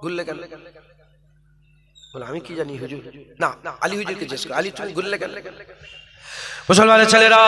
ঘুরলে কেন? বলে আমি কি জানি হুজুর। না আলী হুজুরকে জিজ্ঞেস করো, আলী তুমি ঘুরলে কেন? মুসলমানের ছেলেরা,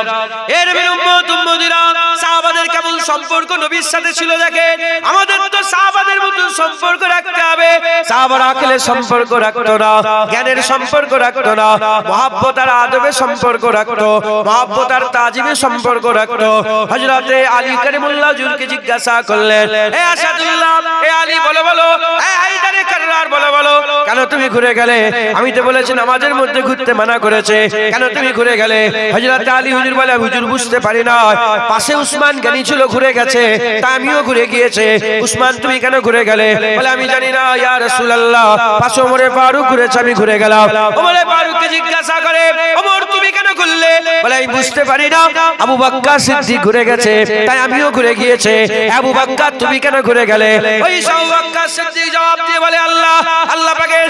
এর উম্মত উম্মতিরা, সাহাবাদের কেমন সম্পর্ক নবীর সাথে ছিল দেখে। আমাদের তো সাহাবাদের মতো সম্পর্ক রাখতে হবে। সাহাবারা আকলের সম্পর্ক রাখতো না, জ্ঞানের সম্পর্ক রাখতো না, মহব্বত আর আদবের সম্পর্ক রাখতো, মহব্বত আর তাজিমের সম্পর্ক রাখতো। হযরতে আলী কারিমুল্লাহ হুজুরকে জিজ্ঞাসা করলেন, হে আসাদুল্লাহ, হে আলী বলো বলো, হে হায়দারে কাররার বলো বলো, কেন তুমি ঘুরে গেলে? আমি তো বলেছি নামাজের মধ্যে ঘুরতে মানা করেছে, কেন তুমি ঘুরে গেলে? হযরত আলী হুজুর বলে, হুজুর বুঝতে পারি না, পাশে উসমান জ্ঞানী ছিল ঘুরে গেছে, তা আমিও ঘুরে গিয়েছে। উসমান তুমি কেন ঘুরে গেলে? বলে আমি জানি না ইয়া রাসূলুল্লাহ, পাশে ওমরে ফারুক ঘুরেছে, আমি ঘুরে গেলাম। ওমরে ফারুককে জিজ্ঞাসা করে, ওমর তুমি কেন ঘুরলে? বলে আমি বুঝতে পারি না, আবু বকর সিদ্দিক ঘুরে গেছে, তাই আমিও ঘুরে গিয়েছে। আবু বকর তুমি কেন ঘুরে গেলে? ওই আবু বকর সিদ্দিক জবাব দিয়ে বলে, আল্লাহ পাকের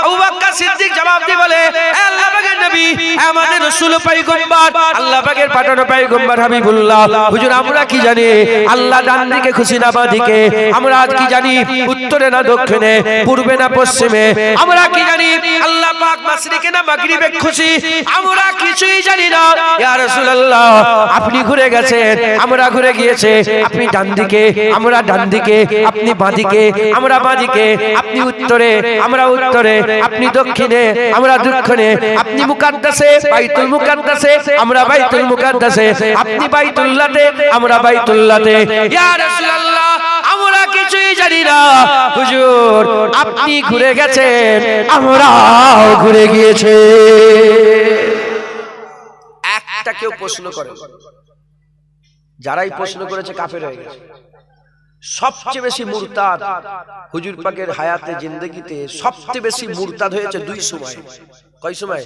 আবু বকর সিদ্দিক জবাব দিয়ে বলে, আল্লাহ পাকের নবী আমাদের রাসূল পয়গম্বর, আল্লাহ পাকের পাঠানো পয়গম্বর হাবিবুল্লাহ। হুজুর আমরা কি জানি আল্লাহ ডান দিকে খুশি না বাঁ দিকে? আমরা আজ কি জানি উত্তরে না দক্ষিণে, পূর্বে না পশ্চিমে? আমরা কি জানি আল্লাহ পাক মাশরিকে না মাগরিবে খুশি? আমরা কিছুই জানি না। ইয়া রাসূলুল্লাহ আপনি ঘুরে গেছেন, আমরা ঘুরে গিয়েছে। আপনি ডান দিকে, আমরা ডান দিকে, আপনি বাঁ দিকে, আমরা বাঁ দিকে, আপনি উত্তরে, আমরা উত্তরে, আপনি দক্ষিণে, আমরা দক্ষিণে, আপনি মুকাদ্দাসে বাইতুল মুকাদ্দাসে, আমরা বাইতুল মুকাদ্দাসে, আপনি বাইতুল্লাহতে, আমরা বাইতুল্লাহতে। ইয়া রাসূলুল্লাহ আমরা কিছুই জানি না। হুজুর আপনি ঘুরে গেছেন, আমরাও ঘুরে গিয়েছে। একটা কেউ প্রশ্ন করে, যারাই প্রশ্ন করেছে কাফের হয়ে গেছে। সবচেয়ে বেশি মুরতাদ হুজুর পাকের হায়াতে জিন্দেগিতে সবচেয়ে বেশি মুরতাদ হয়েছে দুই সময়। কয় সময়?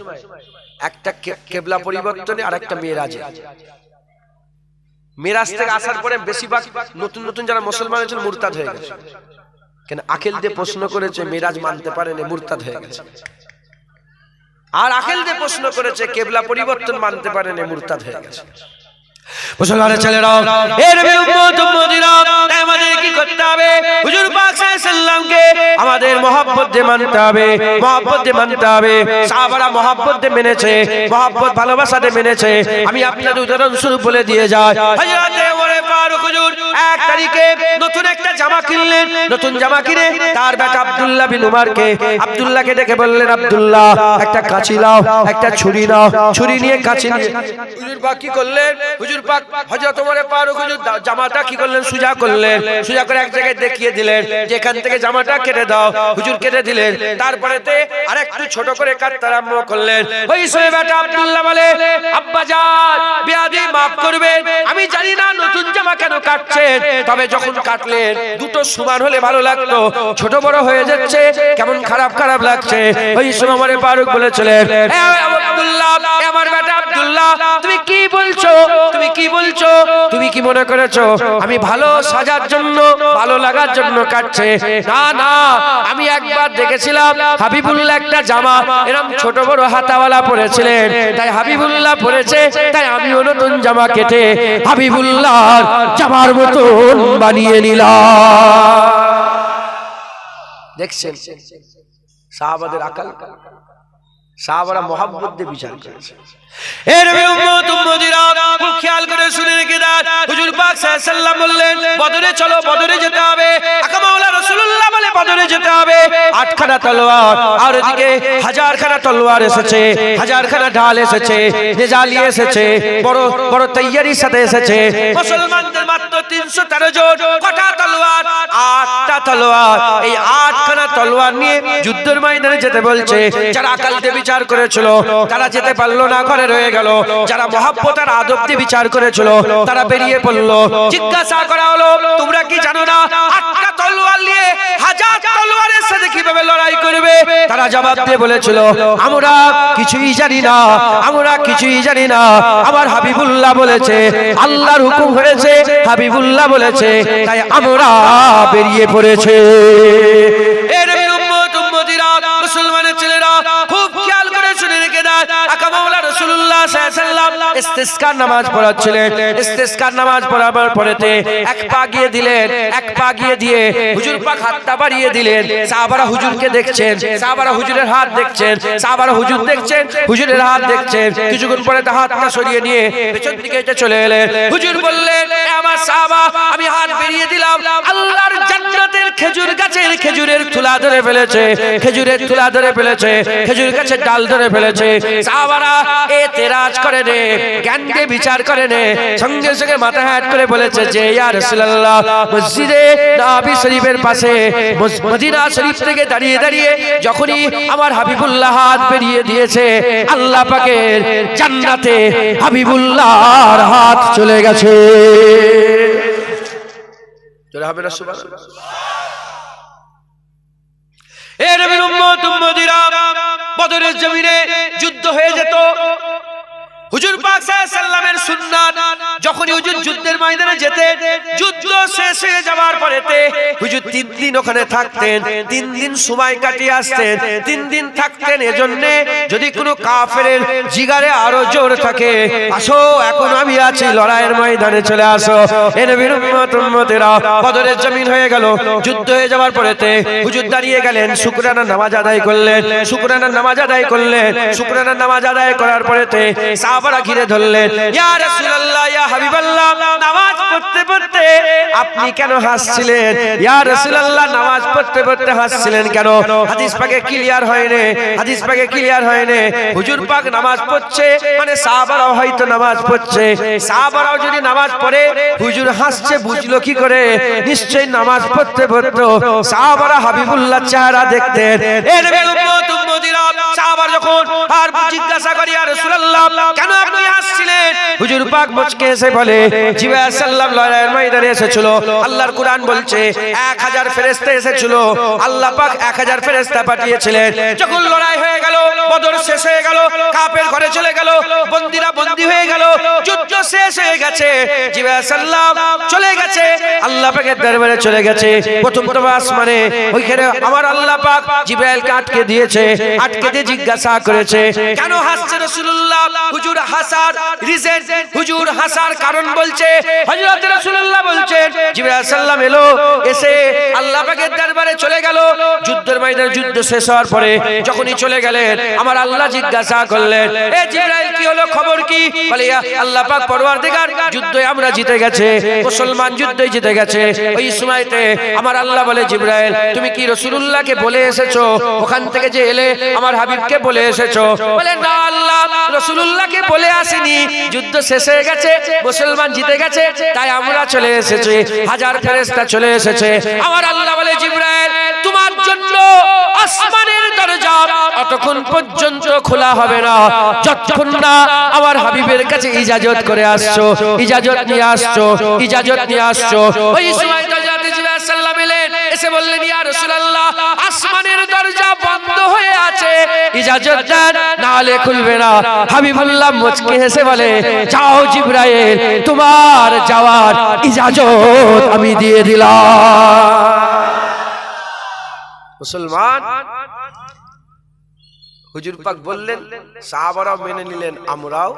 একটা কিবলা পরিবর্তনে আর একটা মেরাজে। মেরাজ থেকে আসার পরে বেশিরভাগ নতুন নতুন যারা মুসলমান হয়েছে মুরতাদ হয়ে গেছে। কেন? আকিল দিয়ে প্রশ্ন করেছে, মেরাজ মানতে পারেনি, মুরতাদ হয়ে গেছে। আর আকিল দিয়ে প্রশ্ন করেছে, কিবলা পরিবর্তন মানতে পারেনি, মুরতাদ হয়ে গেছে। মুসলমানের ছেলেরা, এর উম্মত উম্মতিরা, তাই আমাদের কি করতে হবে? হুজুর পাক সাল্লাল্লাহু আলাইহি সাল্লামকে আমাদের মহব্বত দিয়ে মানতে হবে, মহব্বত দিয়ে মানতে হবে। সাহাবারা মহব্বত দিয়ে মেনেছে, মহব্বত ভালোবাসা দিয়ে মেনেছে। আমি আপনাদের উদাহরণ স্বরূপ বলে দিয়ে যাই। হযরতে ওমর ফারুক হুজুর 1 তারিখে নতুন একটা জামা কিনলেন। নতুন জামা কিনে তার বেটা আব্দুল্লাহ বিন উমরকে, আব্দুল্লাহকে ডেকে বললেন, আব্দুল্লাহ একটা কাঁচি নাও, একটা ছুরি নাও। ছুরি নিয়ে কাঁচি নিয়ে হুজুর পাক কি করলেন? হুজুর পাক হযরত ওমর ফারুক হুজুর জামাটা কি করলেন? সুজা করলেন। সুজা করে এক জায়গায় দেখিয়ে দিলেন যে এখান থেকে জামাটা কেটে দাও। হুজুর কেটে দিলেন। তারপরেতে আরেকটু ছোট করে কাটতে আরম্ভ করলেন। ওই সময় বেটা আব্দুল্লাহ বলে, আব্বা জান বেয়াদবি maaf করবেন, আমি জানি না নতুন জামা কেন কাটছেন, তবে যখন কাটলেন দুটো সমান হলে ভালো লাগতো, ছোট বড় হয়ে যাচ্ছে, কেমন খারাপ খারাপ লাগছে। ওই সময় ওমর ফারুক বলেছিলেন, এ আব্দুল্লাহ, আমার বেটা আব্দুল্লাহ, তুমি কি বলছো? তুমি কি বলছো? তুমি কি মনে করেছো আমি ভালো সাজার জন্য, ভালো লাগার জন্য কাটছে? না না, আমি একবার দেখেছিলাম হাবিবুল্লাহ একটা জামা এরকম ছোট বড় হাতাওয়ালা পরেছিলেন, তাই হাবিবুল্লাহ পরেছে, তাই আমিও নতুন জামা কেটে হাবিবুল্লাহর জামার মতন বানিয়ে নিলাম। দেখছেন সাহাবাদের আকল, সাহাবারা মহব্বত দিয়ে বিচার করেছে। এর উম্মত উম্মতিরা খুব খেয়াল করে শুনে রেখে দেন। হুজুর পাক সাল্লাল্লাহু আলাইহি সাল্লাম বললেন, বদরে চলো, বদরে যেতে হবে। আকা মাওলা রাসূলুল্লাহ বলে বদরে যেতে হবে। 8খানা তলোয়ার আর এদিকে 1000খানা তলোয়ার এসেছে, 1000খানা ঢাল এসেছে, নেজালি এসেছে, বড় বড় তৈয়ারির সাথে এসেছে। মুসলমানদের মাত্র 313 জন। কটা তলোয়ার? 8টা তলোয়ার। এই 8খানা তলোয়ার নিয়ে যুদ্ধের ময়দানে যেতে বলছে। যারা আকল দিয়ে বিচার করেছিল তারা যেতে পারলো না, ঘরে রয়ে গেল। যারা মহব্বত আর আদব দিয়ে বিচার করেছিল তারা বেরিয়ে পড়লো। জিজ্ঞাসা করা হলো, তোমরা কি জানো না 8টা তলোয়ার নিয়ে 1000 তলোয়ারের সাথে কিভাবে লড়াই করবে? তারা জবাব দিয়ে বলেছিল, আমরা কিছুই জানি না, আমরা কিছুই জানি না। আমার হাবিবুল্লাহ বলেছে, আল্লাহর হুকুম হয়েছে, হাবিবুল্লাহ বলেছে, তাই আমরা বেরিয়ে পড়েছে। এর উম্মত উম্মতিরা, মুসলমানের ছেলেরা খুব খেয়াল করে শুনে রেখে দেন। আকা মাওলা রাসূলুল্লাহ সাল্লাল্লাহু ইস্তিসকার নামাজ পড়াচ্ছিলেন। ইস্তিসকার নামাজ পড়াবার পরেতে এক পা গিয়ে দিলেন, এক পা গিয়ে দিয়ে হুজুর পাক হাতটা বাড়িয়ে দিলেন। সাহাবারা হুজুরকে দেখছেন, সাহাবারা হুজুরের হাত দেখছেন, সাহাবারা হুজুর দেখছেন, হুজুরের হাত দেখছেন। কিছুক্ষণ পরে তা হাতটা সরিয়ে নিয়ে পেছন দিকে চলে এলেন। হুজুর বললেন, আমার সাহাবা, আমি হাত বেরিয়ে দিলাম, আল্লাহর জান্নাতের খেজুর গাছের খেজুরের তুলা ধরে ফেলেছে, খেজুরের তুলা ধরে ফেলেছে, খেজুর গাছের ডাল ধরে ফেলেছে। সাহাবারা এতেরাজ করে নে, জ্ঞানকে বিচার করে নে, সঙ্গে সঙ্গে মাথা হাত করে বলেছে যে ইয়া রাসূলুল্লাহ, মসজিদে নববী শরীফের পাশে মদিনা শরীফ থেকে দাঁড়িয়ে দাঁড়িয়ে যখনই আমার হাবিবুল্লাহ হাত বেরিয়ে দিয়েছে, আল্লাহ পাকের জান্নাতে হাবিবুল্লাহর হাত চলে গেছে। চলে হবে না সুবহানাল্লাহ। এ নবীর উম্মত উম্মতিরা, বদরের জমিনে যুদ্ধ হয়ে যেত। হুজুর পাক সাল্লাল্লাহু আলাইহি সাল্লামের সুন্নাত, যখনই হুজুর যুদ্ধের ময়দানে যেতেন, যুদ্ধ শেষ হয়ে যাওয়ার পরেতে হুজুর 3 দিন ওখানে থাকতেন, 3 দিন সময় কাটিয়ে আসতেন, 3 দিন থাকতেন। এজন্য যদি কোনো কাফেরের জিগারে আরো জোর থাকে, আসো এখন আমি আছি, লড়াইয়ের ময়দানে চলে আসো। এ নবীর উম্মত উম্মতেরা, বদরের জমিন হয়ে গেল, যুদ্ধ হয়ে যাওয়ার পরেতে হুজুর দাঁড়িয়ে গেলেন, শুকরানার নামাজ আদায় করলেন, শুকরানার নামাজ আদায় করলেন। শুকরানার নামাজ আদায় করার পরেতে সাহাবারা ঘিরে ধরলেন, ইয়া রাসূলুল্লাহ, ইয়া হাবিবাল্লাহ, নামাজ পড়তে পড়তে আপনি কেন হাসছিলেন? ইয়া রাসূলুল্লাহ, নামাজ পড়তে পড়তে হাসছিলেন কেন? হাদিস পাকে ক্লিয়ার হয়নি, হাদিস পাকে ক্লিয়ার হয়নি। হুজুর পাক নামাজ পড়ছে মানে সাহাবারাও হয়তো নামাজ পড়ছে। সাহাবারাও যদি নামাজ পড়ে হুজুর হাসছে বুঝলো কি করে? নিশ্চয়ই নামাজ পড়তে পড়তে সাহাবারা হাবিবুল্লাহ চেহারা দেখতেন। এর উম্মত উম্মতিরা, সাহাবা যখন আর জিজ্ঞাসা করি, ইয়া রাসূলুল্লাহ, কেন আপনি হাসছিলেন? হুজুর পাক মুচকে এসে বলে, জিবরাইল সাল্লাল্লাহু লড়াইয়ের ময়দানে এসেছিল, আল্লাহর কুরআন বলছে 1000 ফেরেশতা এসেছিল, আল্লাহ পাক 1000 ফেরেশতা পাঠিয়েছিলেন। যখন লড়াই হয়ে গেল, বদর শেষ হয়ে গেল, কাফের ঘরে চলে গেল, বন্দীরা বন্দী হয়ে গেল, যুদ্ধ শেষ হয়ে গেছে, জিবরাইল সাল্লাল্লাহু চলে গেছে, আল্লাহ পাকের দরবারে চলে গেছে। প্রথম আসমানে ওইখানে আমার আল্লাহ পাক জিবরাইলকে আটকে দিয়েছে, আটকে দিয়ে জিজ্ঞাসা করেছে, কেন হাসছে রাসূলুল্লাহ? হুজুর হাসার রিজন, হুজুর হাসার কারণ বলছে, হযরত রাসূলুল্লাহ বলছেন, জিবরাইল সাল্লাম এলো, এসে আল্লাহ পাকের দরবারে চলে গেল। যুদ্ধের ময়দানে যুদ্ধ শেষ হওয়ার পরে যখনই চলে গেলেন, আমার আল্লাহ জিজ্ঞাসা করলেন, এ জিবরাইল কি হলো, খবর কি? বলে, আল্লাহ পাক পরওয়ারদিগার, যুদ্ধে আমরা জিতে গেছে, মুসলমান যুদ্ধে জিতে গেছে। ওই সময়তে আমার আল্লাহ বলে, জিবরাইল তুমি কি রাসূলুল্লাহকে বলে এসেছো? ওখান থেকে যে এলে আমার হাবিবকে বলে এসেছো? বলে, না আল্লাহ, রাসূলুল্লাহকে বলে আসিনি, যুদ্ধ শেষ হয়ে গেছে, মুসলমান জিতে গেছে, তাই আমরা চলে এসেছি, 1000 ফেরেশতা চলে এসেছে। আমার আল্লাহ বলে, জিবরাইল তোমার জন্য আসমানের দরজা অতক্ষণ পর্যন্ত খোলা হবে না যতক্ষণ না আমার হাবিবের কাছে ইজাজত করে আসছো, ইজাজত নিয়ে আসছো, ইজাজত নিয়ে আসছো। ওই সময় হযরত জিবরাইল সাল্লাল্লাহু আলাইহি এসে বললেন, ইয়া রাসূলুল্লাহ, আসমানের দরজা বন্ধ হয়ে আছে, ইজাজত দেন, না হলে খুলবে না। হাবিবুল্লাহ মুচকি হেসে বলে, যাও জিবরাইল, তোমার যাওয়ার ইজাজত আমি দিয়ে দিলাম। মুসলমান, হুজুর পাক বললেন, সাহাবারাও মেনে নিলেন, আমরাও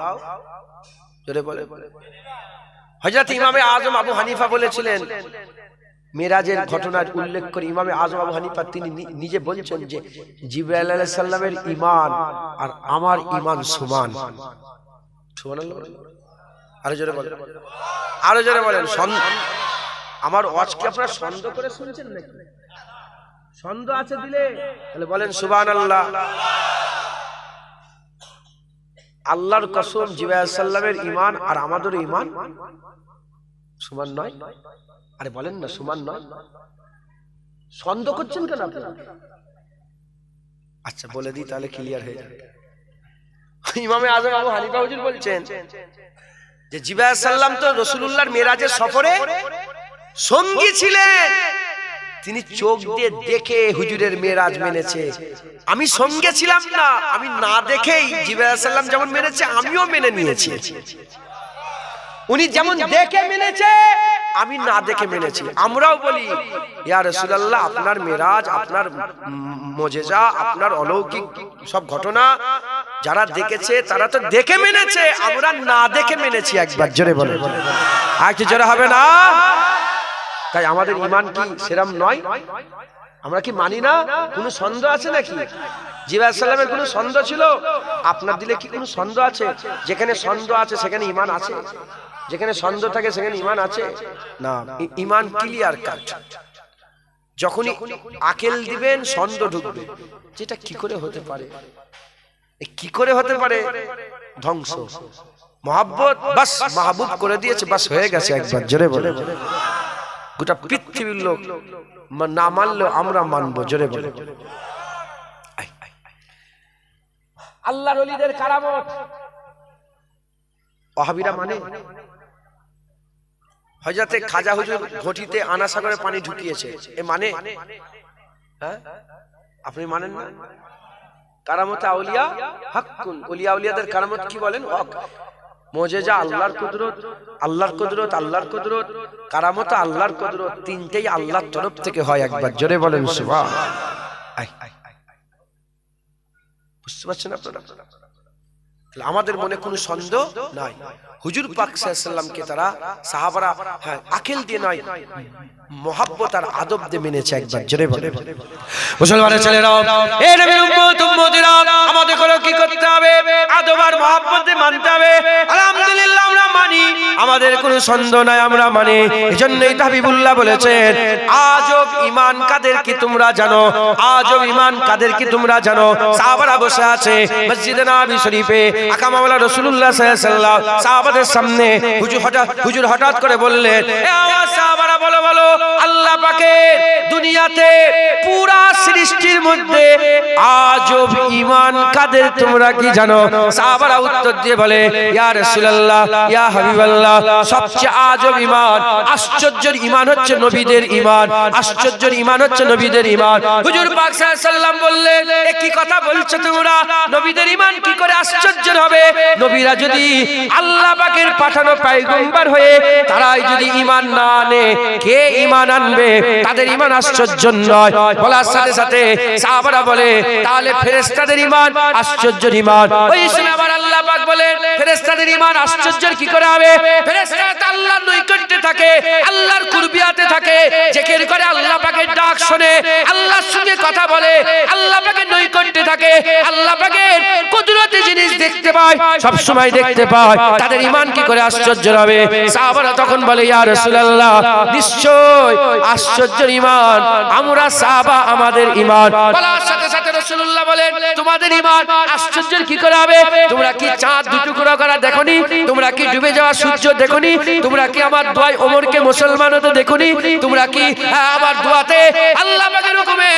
জোরে বলে। হযরত ইমামে আজম আবু হানিফা বলেছিলেন, মেরাজের ঘটনার উল্লেখ করে ইমামে আজম আবু হানিফা তিনি নিজে বলছেন যে জিবরাইল আলাইহিস সালামের ঈমান আর আমার ঈমান সমান। সুবহানাল্লাহ। আরো জোরে বলেন, আরো জোরে বলেন। আমার ওয়াজ কি আপনারা সন্দেহ করে শুনছেন নাকি? সন্দেহ আছে দিলে তাহলে বলেন সুবহানাল্লাহ। আল্লাহর কসম, জিবরাইল আলাইহিস সালামের ঈমান আর আমাদের ঈমান সমান নয়। আরে বলেন না সমান নয়, সন্দেহ করছেন কেন আপনারা? আচ্ছা বলে দিই তাহলে ক্লিয়ার হয়ে যাবে। ইমামে আজম আবু হানিফা হুজুর বলছেন যে জিবরাইল আলাইহিস সালাম তো রাসূলুল্লাহর মেরাজের সফরে সঙ্গী ছিলেন, তিনি চোখ দিয়ে দেখে হুজুরের মেরাজ মেনেছে। আমি সঙ্গে ছিলাম না, আমি না দেখেই জিবরাইল আলাইহিস সালাম যেমন মেনেছে আমিও মেনে নিয়েছি। উনি যেমন দেখে মেনেছে আমি না দেখে মেনেছি। আমরাও বলি, ইয়া রাসূলুল্লাহ, আপনার মেরাজ, আপনার মুজিজা, আপনার অলৌকিক সব ঘটনা যারা দেখেছে তারা তো দেখে মেনেছে, আমরা না দেখে মেনেছি। একবার জোরে বলে, আর কি জোরে হবে না? তাই আমাদের ঈমান কি সেরকম নয়? আমরা কি মানি না? কোনো সন্দেহ আছে নাকি? জিবরাইল আলাইহিস সালামের কোনো সন্দেহ ছিল? আপনার দিলে কি কোনো সন্দেহ আছে? যেখানে সন্দেহ আছে সেখানে ঈমান আছে? যেখানে সন্দেহ থাকে সেখানে ঈমান আছে না? ঈমান ক্লিয়ার কাট। যখনই আকল দিবেন সন্দেহ ঢুকবে, যেটা কি করে হতে পারে, কি করে হতে পারে? ধ্বংস। মহব্বত বাস মাহবুব করে দিয়েছে, বাস হয়ে গেছে। একবার জোরে বলে, গোটা পৃথিবীর লোক না মানলেও আমরা মানবো। জোরে বলে। আল্লাহর ওলিদের কারামত ওয়াহাবিরা মানে? হযরতে খাজা হুজুর ঘটিতে আনাসা করে পানি ঢুকিয়েছে, এ মানে? হ্যাঁ, আপনি মানেন না? কারামতে আউলিয়া হাক্কুন, ওলিয়া আউলিয়াদের কারামত কি বলেন? হক। মুজিজা আল্লাহর কুদরত, আল্লাহর কুদরত, আল্লাহর কুদরত, কারামত আল্লাহর কুদরত, তিনটেই আল্লাহর তরফ থেকে হয়। একবার জোরে বলেন সুবহান। বুঝতে পারছেন আপনারা? আমাদের মনে কোনো সন্দেহ নাই। হুজুর পাক সাল্লাল্লাহু আলাইহি ওয়াসাল্লামকে তারা সাহাবারা আকল দিয়ে নয়, মহব্বত আর আদব দিয়ে মেনেছে। একবার জোরে বলে। মুসলমানের ছেলেরা, এই নবীর উম্মত উম্মতিরা, আমাদের কি করতে হবে? আদব আর মহব্বত দিয়ে মানতে হবে। আলহামদুলিল্লাহ আমরা মানি, আমাদের কোনো সন্দেহ নাই, আমরা মানি। এজন্যই হাবিবুল্লাহ বলেছেন, আজব ঈমান কাদের কি তোমরা জানো? আজব ঈমান কাদের কি তোমরা জানো? সাহাবারা বসে আছে মসজিদে নববী শরীফে, আকা মাওলা রাসূলুল্লাহ সাল্লাল্লাহু আলাইহি ওয়াসাল্লাম সাহাবাদের সামনে হুজুর হঠাৎ করে বললেন, এ আওয়াজ সাহাবারা বলো বলো, আল্লাহ পাকের দুনিয়াতে পুরা সৃষ্টির মধ্যে আজব ঈমান কাদের তোমরা কি জানো? সাহাবারা উত্তর দিয়ে বলে, ইয়া রাসূলুল্লাহ, ইয়া হাবিবাল্লাহ, সবচেয়ে আজব ঈমান, আশ্চর্যের ঈমান হচ্ছে নবীদের ঈমান, আশ্চর্যের ঈমান হচ্ছে নবীদের ঈমান। হুজুর পাক সাল্লাল্লাহু আলাইহি ওয়াসাল্লাম বললেন, এ কি কথা বলছো তোমরা? নবীদের ঈমান কি করে আশ্চর্যের হবে? নবীরা যদি আল্লাহ পাকের পাঠানো পয়গম্বর হয়ে তারাই যদি ঈমান না আনে, কে ঈমান আনবে? তাদের ঈমান আশ্চর্য নয়। বলার সাথে সাথে সাহাবারা বলে, তাহলে ফেরেশতাদের ঈমান আশ্চর্যের ঈমান। ওই সময় আবার আল্লাহ পাক বলেন, ফেরেশতাদের ঈমান আশ্চর্যের কি করে হবে? ফেরেশতারা আল্লাহর নৈকট্যে থাকে, আল্লাহর কুরবিয়াতে থাকে, জিকির করে, আল্লাহ পাকের ডাক শুনে, আল্লাহর সঙ্গে কথা বলে, আল্লাহ পাকের নৈকট্যে থাকে, আল্লাহ পাকের কুদরতি জিনিস দেখতে পায়, সব সময় দেখতে পায়। তাদের ঈমান কি করে আশ্চর্য হবে? সাহাবারা তখন বলে, ইয়া রাসূলুল্লাহ, নিশ্চয় আশ্চর্যের ঈমান আমরা সাহাবা, আমাদের ঈমান। বলার সাথে সাথে রাসূলুল্লাহ বলেন, তোমাদের ঈমান আশ্চর্যের কি করে হবে? তোমরা কি চাঁদ দুটুকরা করা দেখোনি? তোমরা কি ডুবে যাওয়া সূর্য দেখোনি? তোমরা কি আমার দোয়ায় ওমরকে মুসলমান হতে দেখোনি? তোমরা কি আমার দোয়াতে আল্লাহ পাকের হুকুমে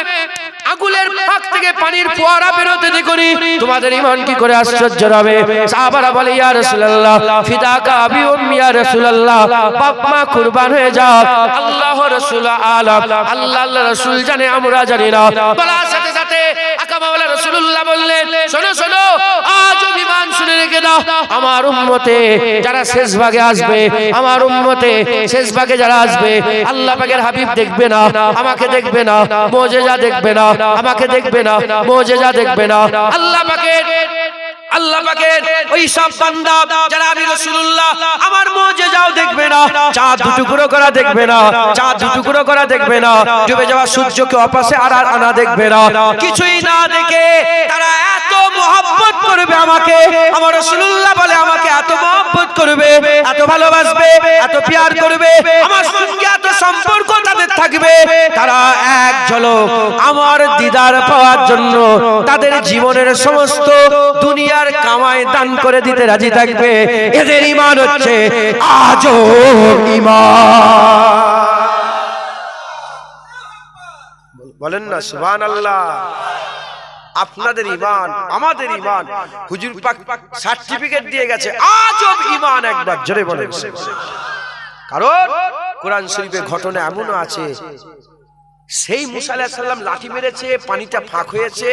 আগুনের ফাঁক থেকে পানির ফোয়ারা বেরোতে দেখোনি? তোমাদের ঈমান কি করে আশ্চর্য হবে? সাহাবারা বলে, ইয়া রাসূলুল্লাহ, ফিদাকা আবি উম্মি, ইয়া রাসূলুল্লাহ, বাপ মা কুরবান হয়ে যাক, আল্লাহ রাসূল আলাম, আল্লাহ রাসূল জানে, আমরা জানি না। বলার সাথে সাথে আকা মাওলা রাসূলুল্লাহ বললেন, শোনো শোনো, আজব ঈমান শুনে রেখে দাও। আমার উম্মতে যারা শেষ ভাগে আসবে, আমার উম্মতে শেষ ভাগে যারা আসবে, আল্লাহ পাকের হাবিব দেখবে না, আমাকে দেখবে না, মুজিজা দেখবে না, আমাকে দেখবে না, মুজিজা দেখবে না। আল্লাহ পাকের ওই সব বান্দা যারা আমি রাসূলুল্লাহ আমার মুজিজাও দেখবে না, চাঁদ দুটুকরো করা দেখবে না, চাঁদ দুটুকরো করা দেখবে না, ডুবে যাওয়া সূর্যকে অপাশে আর আনা দেখবে না, কিছুই না দেখে তারা এত মহব্বত করবে আমাকে। আমার রাসূলুল্লাহ বলে, আমাকে এত মহব্বত করবে, এত ভালোবাসবে, এত প্যার করবে, আমার সঙ্গে এত সম্পর্ক তাদের থাকবে, তারা এক ঝলক আমার দিদার পাওয়ার জন্য তাদের জীবনের সমস্ত দুনিয়ার কামাই দান করে দিতে রাজি থাকবে। এদের ঈমান হচ্ছে আজব ঈমান। বলেন না সুবহানাল্লাহ। আপনাদের ঈমান, আমাদের ঈমান, হুজুর পাক সার্টিফিকেট দিয়ে গেছে আজব ঈমান। একবার জোরে বলেন। কারণ কোরআন শরীফে ঘটনা এমনও আছে, সেই মুসা আলাইহিস সালাম লাঠি মেরেছে, পানিটা ফাঁক হয়েছে,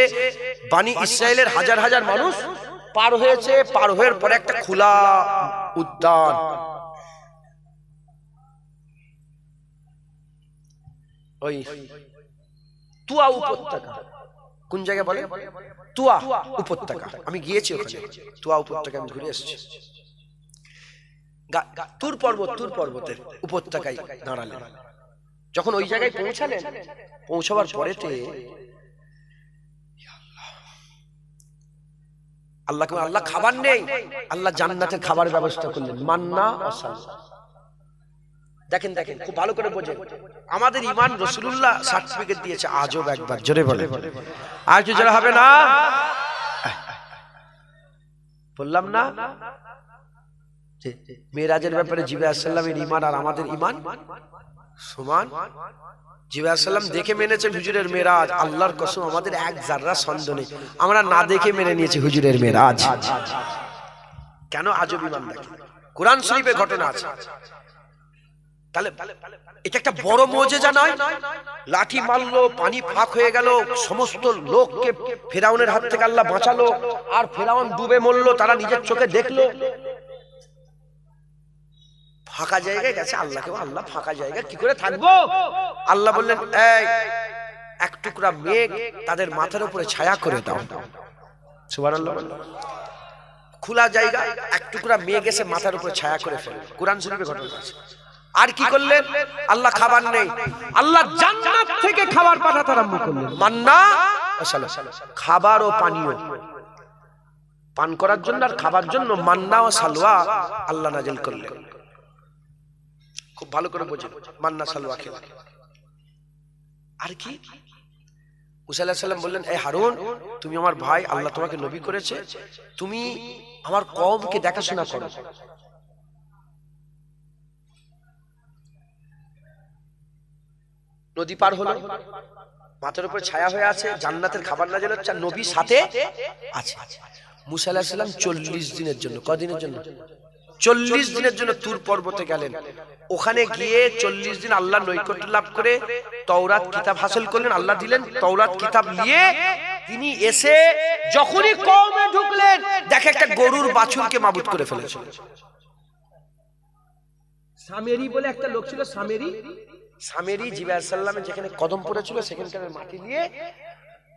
বনি ইসরাইলের হাজার হাজার মানুষ পার হয়েছে, পার হওয়ার পরে একটা খোলা উদ্যান, ওই তুয়া উপত্যকা, কোন জায়গায় বলে? তুয়া উপত্যকা। আমি গিয়েছি ওখানে, তুয়া উপত্যকা আমি ঘুরে এসেছি। তুর পর্বতের উপত্যকায় দাঁড়ালেন। যখন ওই জায়গায় পৌঁছালেন, পৌঁছাবার পরেতে আল্লাহ খাবার নেই, আল্লাহ জান্নাতের খাবার ব্যবস্থা করলেন, মান্না ওয়া সালওয়া। দেখেন খুব ভালো করে বোঝেন, আমাদের ঈমান রাসূলুল্লাহ সার্টিফিকেট দিয়েছে। আজব একবার জোরে বলে, আর কি জোরে হবে না? বললাম না মেরাজের ব্যাপারে জিবরাইল আলাইহিস সালামের ঈমান আর আমাদের ঈমান সমান। জিবরাইল আলাইহিস সালাম দেখে মেনেছেন হুজুরের মেরাজ, আল্লাহর কসম আমাদের এক জাররা সন্দেহ নেই, আমরা না দেখে মেনে নিয়েছি হুজুরের মেরাজ। কেন? আজব ঈমান দেখেন, কোরআন শরীফে ঘটনা আছে। তাহলে এটা একটা বড় মুজিজা নয়? লাঠি মারলো, পানি ফাঁক হয়ে গেল, সমস্ত লোককে ফেরাউনের হাত থেকে আল্লাহ বাঁচালো, আর ফেরাউন ডুবে মরলো, তারা নিজের চোখে দেখলো। ফাঁকা জায়গায় গেছে, আল্লাহ ফাঁকা জায়গায় কি করে থাকবো? আল্লাহ বললেন, এই এক টুকরা মেঘ তাদের মাথার উপরে ছায়া করে দাও। সুবহানাল্লাহ। খোলা জায়গা, এক টুকরা মেঘ এসে মাথার উপরে ছায়া করে ফেলে, কোরআন শরীফে ঘটনা আছে। আর কি করলেন? আল্লাহ খাবার নেই, আল্লাহ জান্নাত থেকে খাবার পাঠাতে আরম্ভ করলেন, মান্না ওয়া সালওয়া, খাবার ও পানীয় পান করার জন্য আর খাবার জন্য মান্না ও সালওয়া আল্লাহ নাজিল করলেন। খুব ভালো করে বোঝেন, মান্না সালওয়া খেলা। আর কি? মুসা আলাইহিস সালাম বললেন, এই হারুন, তুমি আমার ভাই, আল্লাহ তোমাকে নবী করেছে, তুমি আমার কওমকে দেখাশোনা করো। নদী পার হলো, মাথার উপর ছায়া হয়ে আছে, জান্নাতের খাবার নাজিল হচ্ছে, নবী সাথে আছে। মুসা আলাইহিস সালাম 40 দিনের জন্য, কদিনের জন্য? 40 দিনের জন্য তুর পর্বতে গেলেন। ওখানে গিয়ে 40 দিন আল্লাহ নৈকট্য লাভ করে তাওরাত কিতাব হাসিল করলেন, আল্লাহ দিলেন। তাওরাত কিতাব নিয়ে তিনি এসে যখনই কওমে ঢুকলেন, দেখে একটা গরুর বাছুরকে মাবুদ করে ফেলেছে। সামেরি বলে একটা লোক ছিল, সামেরি জিবরাইল আলাইহিস সালামের যেখানে কদম পড়েছিল সেখানকার মাটি দিয়ে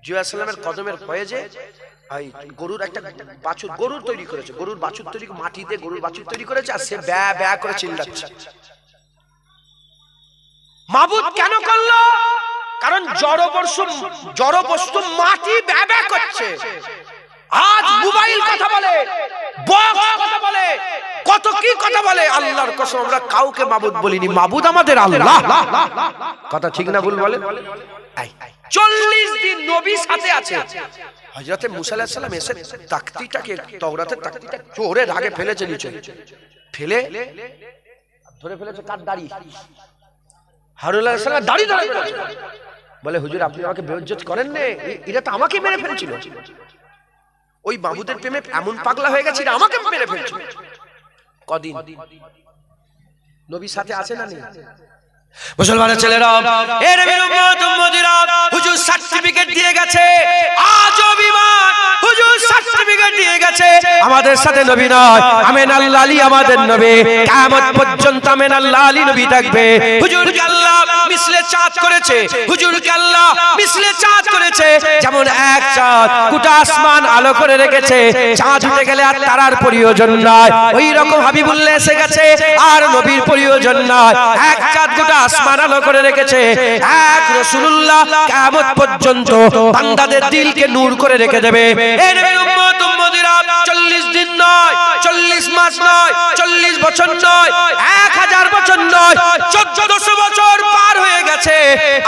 জিবরাইল আলাইহিস সালামের কদমের ফয়েজে গরুর একটা বাছুর, গরুর তৈরি করেছে, গরুর বাছুর তৈরি, মাটি দিয়ে গরুর বাছুর তৈরি করেছে, আর সে ব্যা ব্যা করে চিল্লাচ্ছে। মাবুদ কেন করলো? কারণ জড় বস্তু মাটি ব্যা ব্যা করছে। আজ মোবাইল কথা বলে, বক্স কথা বলে, কত কি কথা বলে, আল্লাহর কসম আমরা কাউকে মাবুদ বলিনি, মাবুদ আমাদের আল্লাহ। কথা ঠিক না ভুল বলেন? 40 দিন নবী সাথে আছে। হযরত মুসা আলাইহিস সালাম এসে তাকতিটাকে, তাওরাতের তাকতিটা জোরে রাগে ফেলেছে নিচে, ফেলে ধরে ফেলেছে কার দাড়ি, হারুন আলাইহিস সালাম দাড়ি ধরে ফেলেছে। বলে, হুজুর আপনি আমাকে বেইজ্জত করেন না, এটা তো আমাকে মেরে ফেলেছিল। ওই মাবুদের প্রেমে এমন পাগলা হয়ে গেছে, আমাকে মেরে ফেলেছিল। কদিন নবী সাথে আছে না নেই? মুসলমানের ছেলেরা, এর উম্মত উম্মতিরা, হুজুর সার্টিফিকেট দিয়ে গেছে। আজব ঈমান, হুজুর সার্টিফিকেট দিয়ে গেছে। আমাদের সাথে নবী নয়, আমেন আল্লাহ আলী আমাদের নবী, কিয়ামত পর্যন্ত আমেন আল্লাহ আলী নবী থাকবে। হুজুরকে আল্লাহ মিসলে চাঁদ করেছে, হুজুরকে আল্লাহ মিসলে চাঁদ করেছে। যেমন এক চাঁদ গোটা আসমান আলো করে রেখেছে, চাঁদ উঠে গেলে আর তারার প্রয়োজন নাই, ওই রকম হাবিবুল্লাহ এসে গেছে আর নবীর প্রয়োজন নাই। এক চাঁদ গোটা আসমান আলো করে রেখেছে, এক রাসূলুল্লাহ কিয়ামত পর্যন্ত বান্দাদের দিলকে নূর করে রেখে দেবে। এই নবীর উম্মত উম্মতিরা 40 দিন নয়, 40 মাস নয়, 40 বছর নয়, 1000 বছর নয়, 1400 বছর পার হয়ে গেছে।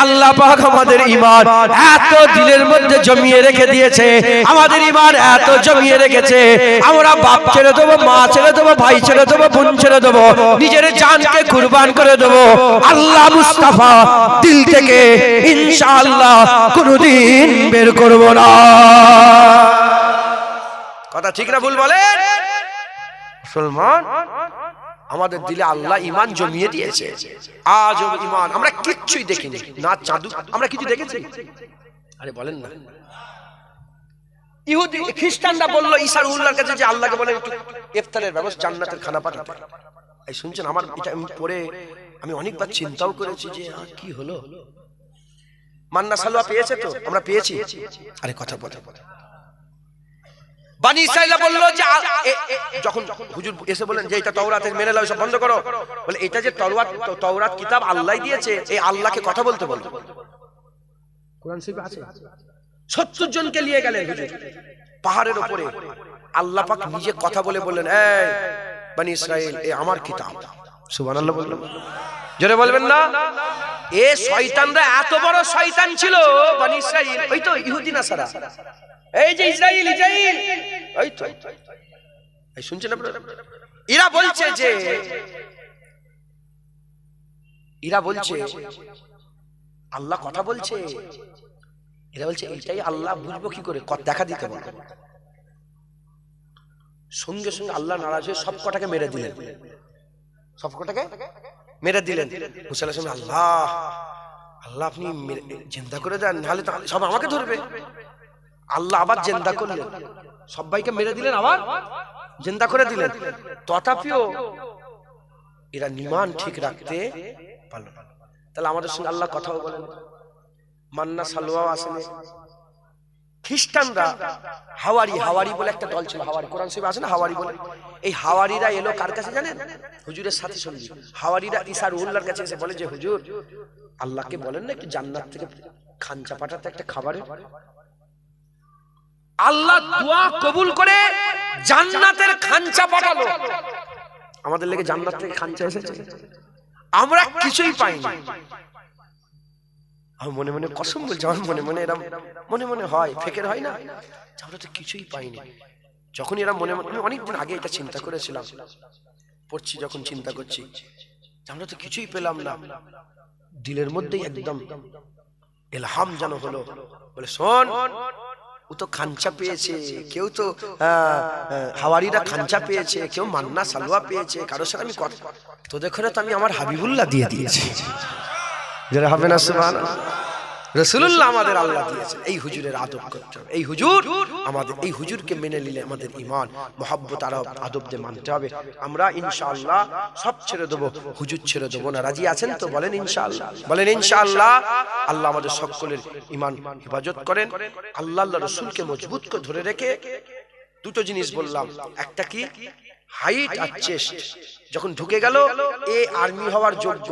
আল্লাহ পাক আমাদের ঈমান এত দিলের মধ্যে জমিয়ে রেখে দিয়েছে, আমাদের ঈমান এত জমিয়ে রেখেছে, আমরা বাপ ছেড়ে দেবো, মা ছেড়ে দেবো, ভাই ছেড়ে দেবো, বোন ছেড়ে দেবো, নিজের জানকে কুরবান করে দেবো আল্লাহ মুস্তাফা দিল থেকে ইনশাআল্লাহ কোনদিন বের করব না। কথা ঠিক না ভুল বলেন? মুসলমান, আমাদের দিলে আল্লাহ ঈমান জমিয়ে দিয়েছে। আজব ঈমান, আমরা কিচ্ছুই দেখিনি না, জাদু আমরা কিছু দেখেছি? আরে বলেন না। ইহুদি খ্রিস্টানরা বলল ঈসা রুহুল্লাহর কাছে যে আল্লাহকে বলে একটু ইফতারের ব্যবস্থা, জান্নাতের খানা পাঠাতে। এই শুনছেন, আমার এটা আমি পড়ে আমি অনেকবার চিন্তাও করেছি যে কি হলো। মান্না সালোয়া পেয়েছে তো? আমরা পেয়েছি। আরে কথা বলে বানি ইসরাইলা বলল যে যখন হুজুর এসে বলেন যে এটা তাওরাতের মেনে নাও, সব বন্ধ করো, বলে এটা যে তাওরাত কিতাব আল্লাহ দিয়েছে, এই আল্লাহকে কথা বলতে বলো। কোরআন শরীফে আছে 70 জনকে নিয়ে গেলেন হুজুর পাহাড়ের উপরে। আল্লাহ পাক নিজে কথা বলে বললেন, এই বানি ইসরাইল, এ আমার কিতাব। সুবহানাল্লাহ বললেন, জোরে বলবেন না? এ শয়তানরা এত বড় শয়তান ছিল বানি ইসরাইল, ওই তো ইহুদি নাসারা, এই যে ইসরাইল ওই তো, এই শুনছেন আপনারা? এরা বলছে আল্লাহ কথা বলছে। এরা বলছে এটাই আল্লাহ, বুঝবো কি করে? দেখা দিতে বলে। সঙ্গে সঙ্গে আল্লাহ নারাজ হয়ে সব কটাকে মেরে দিলেন। মুসা আলাইহিস সালাম, আল্লাহ আপনি জিন্দা করে দেন, নাহলে তো সব আমাকে ধরবে। আল্লাহ আবার জিন্দা করলেন, সবাইকে মেরে দিলেন, আবার জিন্দা করে দিলেন। তথাপিও এরা ঈমান ঠিক রাখতে পারল না। তাহলে আমাদের সঙ্গে আল্লাহ কথাও বলেন, মান্না সালোয়াও আসেনি। খ্রিস্টানরা হাওয়ারি বলে একটা দল ছিল, হাওয়ারি, কোরআন শরীফে আছে না হাওয়ারি বলে? এই হাওয়ারিরা এলো কার কাছে জানেন? হুজুরের সাথী সঙ্গী। হাওয়ারিরা ঈসা রুহুল্লাহর কাছে এসে বলে যে হুজুর, আল্লাহকে বলেন না একটু জান্নাত থেকে খানচা পাঠাতে একটা খাবারের। আল্লাহ দোয়া কবুল করে জান্নাতের খানচা পাঠালো। আমাদের লেগে জান্নাত থেকে খানচা এসেছে, আমরা কিছুই পাইনি। আমি মনে মনে কসম বলছি, আমার মনে মনে এরা মনে হয়, ফেকের হয় না, আমরা তো কিছুই পাইনি। যখন এরা মনে আমি অনেকদিন আগে এটা চিন্তা করেছিলাম, পড়ছি যখন চিন্তা করছি, আমরা তো কিছুই পেলাম না। দিলের মধ্যেই একদম ইলহাম যেন হলো, বলে শোন, ও তো খানচা পেয়েছে, কেউ তো হাওয়ারিরা খানচা পেয়েছে, কেউ মান্না সালোয়া পেয়েছে, কারোর সাথে আমি কথা তো দেখো না, তো আমি আমার হাবিবুল্লাহ দিয়ে দিয়েছি। যারা হবে না সুবহানাল্লাহ, রাসূলুল্লাহ আমাদের আল্লাহ দিয়েছেন। এই হুজুরের আদব করতে হবে। এই হুজুর আমাদের, এই হুজুরকে মেনে নিলে আমাদের ঈমান, মুহাব্বত আর আদব দিয়ে মানতে হবে। আমরা ইনশাআল্লাহ সব ছেড়ে দেবো, হুজুর ছেড়ে দেবো না। রাজি আছেন তো? বলেন ইনশাআল্লাহ, বলেন ইনশাআল্লাহ। আল্লাহ আমাদের সকলের ঈমান হেফাজত করেন। আল্লাহ রাসূলকে মজবুত করে ধরে রেখে দুটো জিনিস বললাম, একটা কি হাইট আর চেস্ট। যখন ঢুকে গেল এ আর্মি হওয়ার যোগ্য,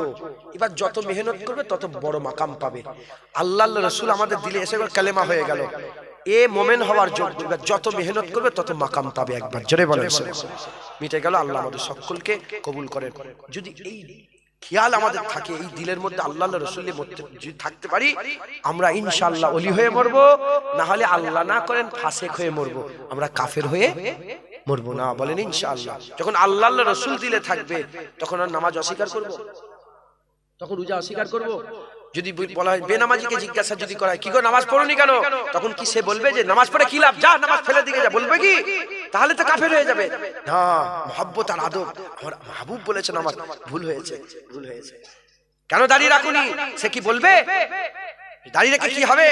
এবার যত মেহনত করবে তত বড় মাকাম পাবে। আল্লাহ রাসূল আমাদের দিলে এসে কালেমা হয়ে গেল, এ মোমেন হওয়ার যোগ্য, এবার যত মেহনত করবে তত মাকাম পাবে। একবার জোরে বলেন, মিটে গেল। আল্লাহ আমাদের সকলকে কবুল করেন। যদি এই খেয়াল আমাদের থাকে, এই দিলের মধ্যে আল্লাহ রাসূলের মধ্যে যদি থাকতে পারি, আমরা ইনশাআল্লাহ ওলি হয়ে মরবো, না হলে আল্লাহ না করেন ফাসেক হয়ে মরবো, আমরা কাফের হয়ে মরবো না। বলেন ইনশাআল্লাহ। যখন আল্লাহ রাসূল দিলে থাকবে, তখন আর নামাজ অস্বীকার করব? তখন রোজা অস্বীকার করব? যদি বলা হয় বেনামাজিকে জিজ্ঞাসা যদি করা হয়, কি গো নামাজ পড়োনি কেন, তখন কি সে বলবে যে নামাজ পড়ে কি লাভ, যা নামাজ ফেলে দিকে যা, বলবে কি? তাহলে তো কাফের হয়ে যাবে। হ্যাঁ, মুহাব্বত আর আদব, আমার মাহবুব বলেছেন আমার ভুল হয়েছে। কেন দাঁড়িয়ে রাখুনি, সে কি বলবে? দাঁড়িয়ে রেখে কি হবে?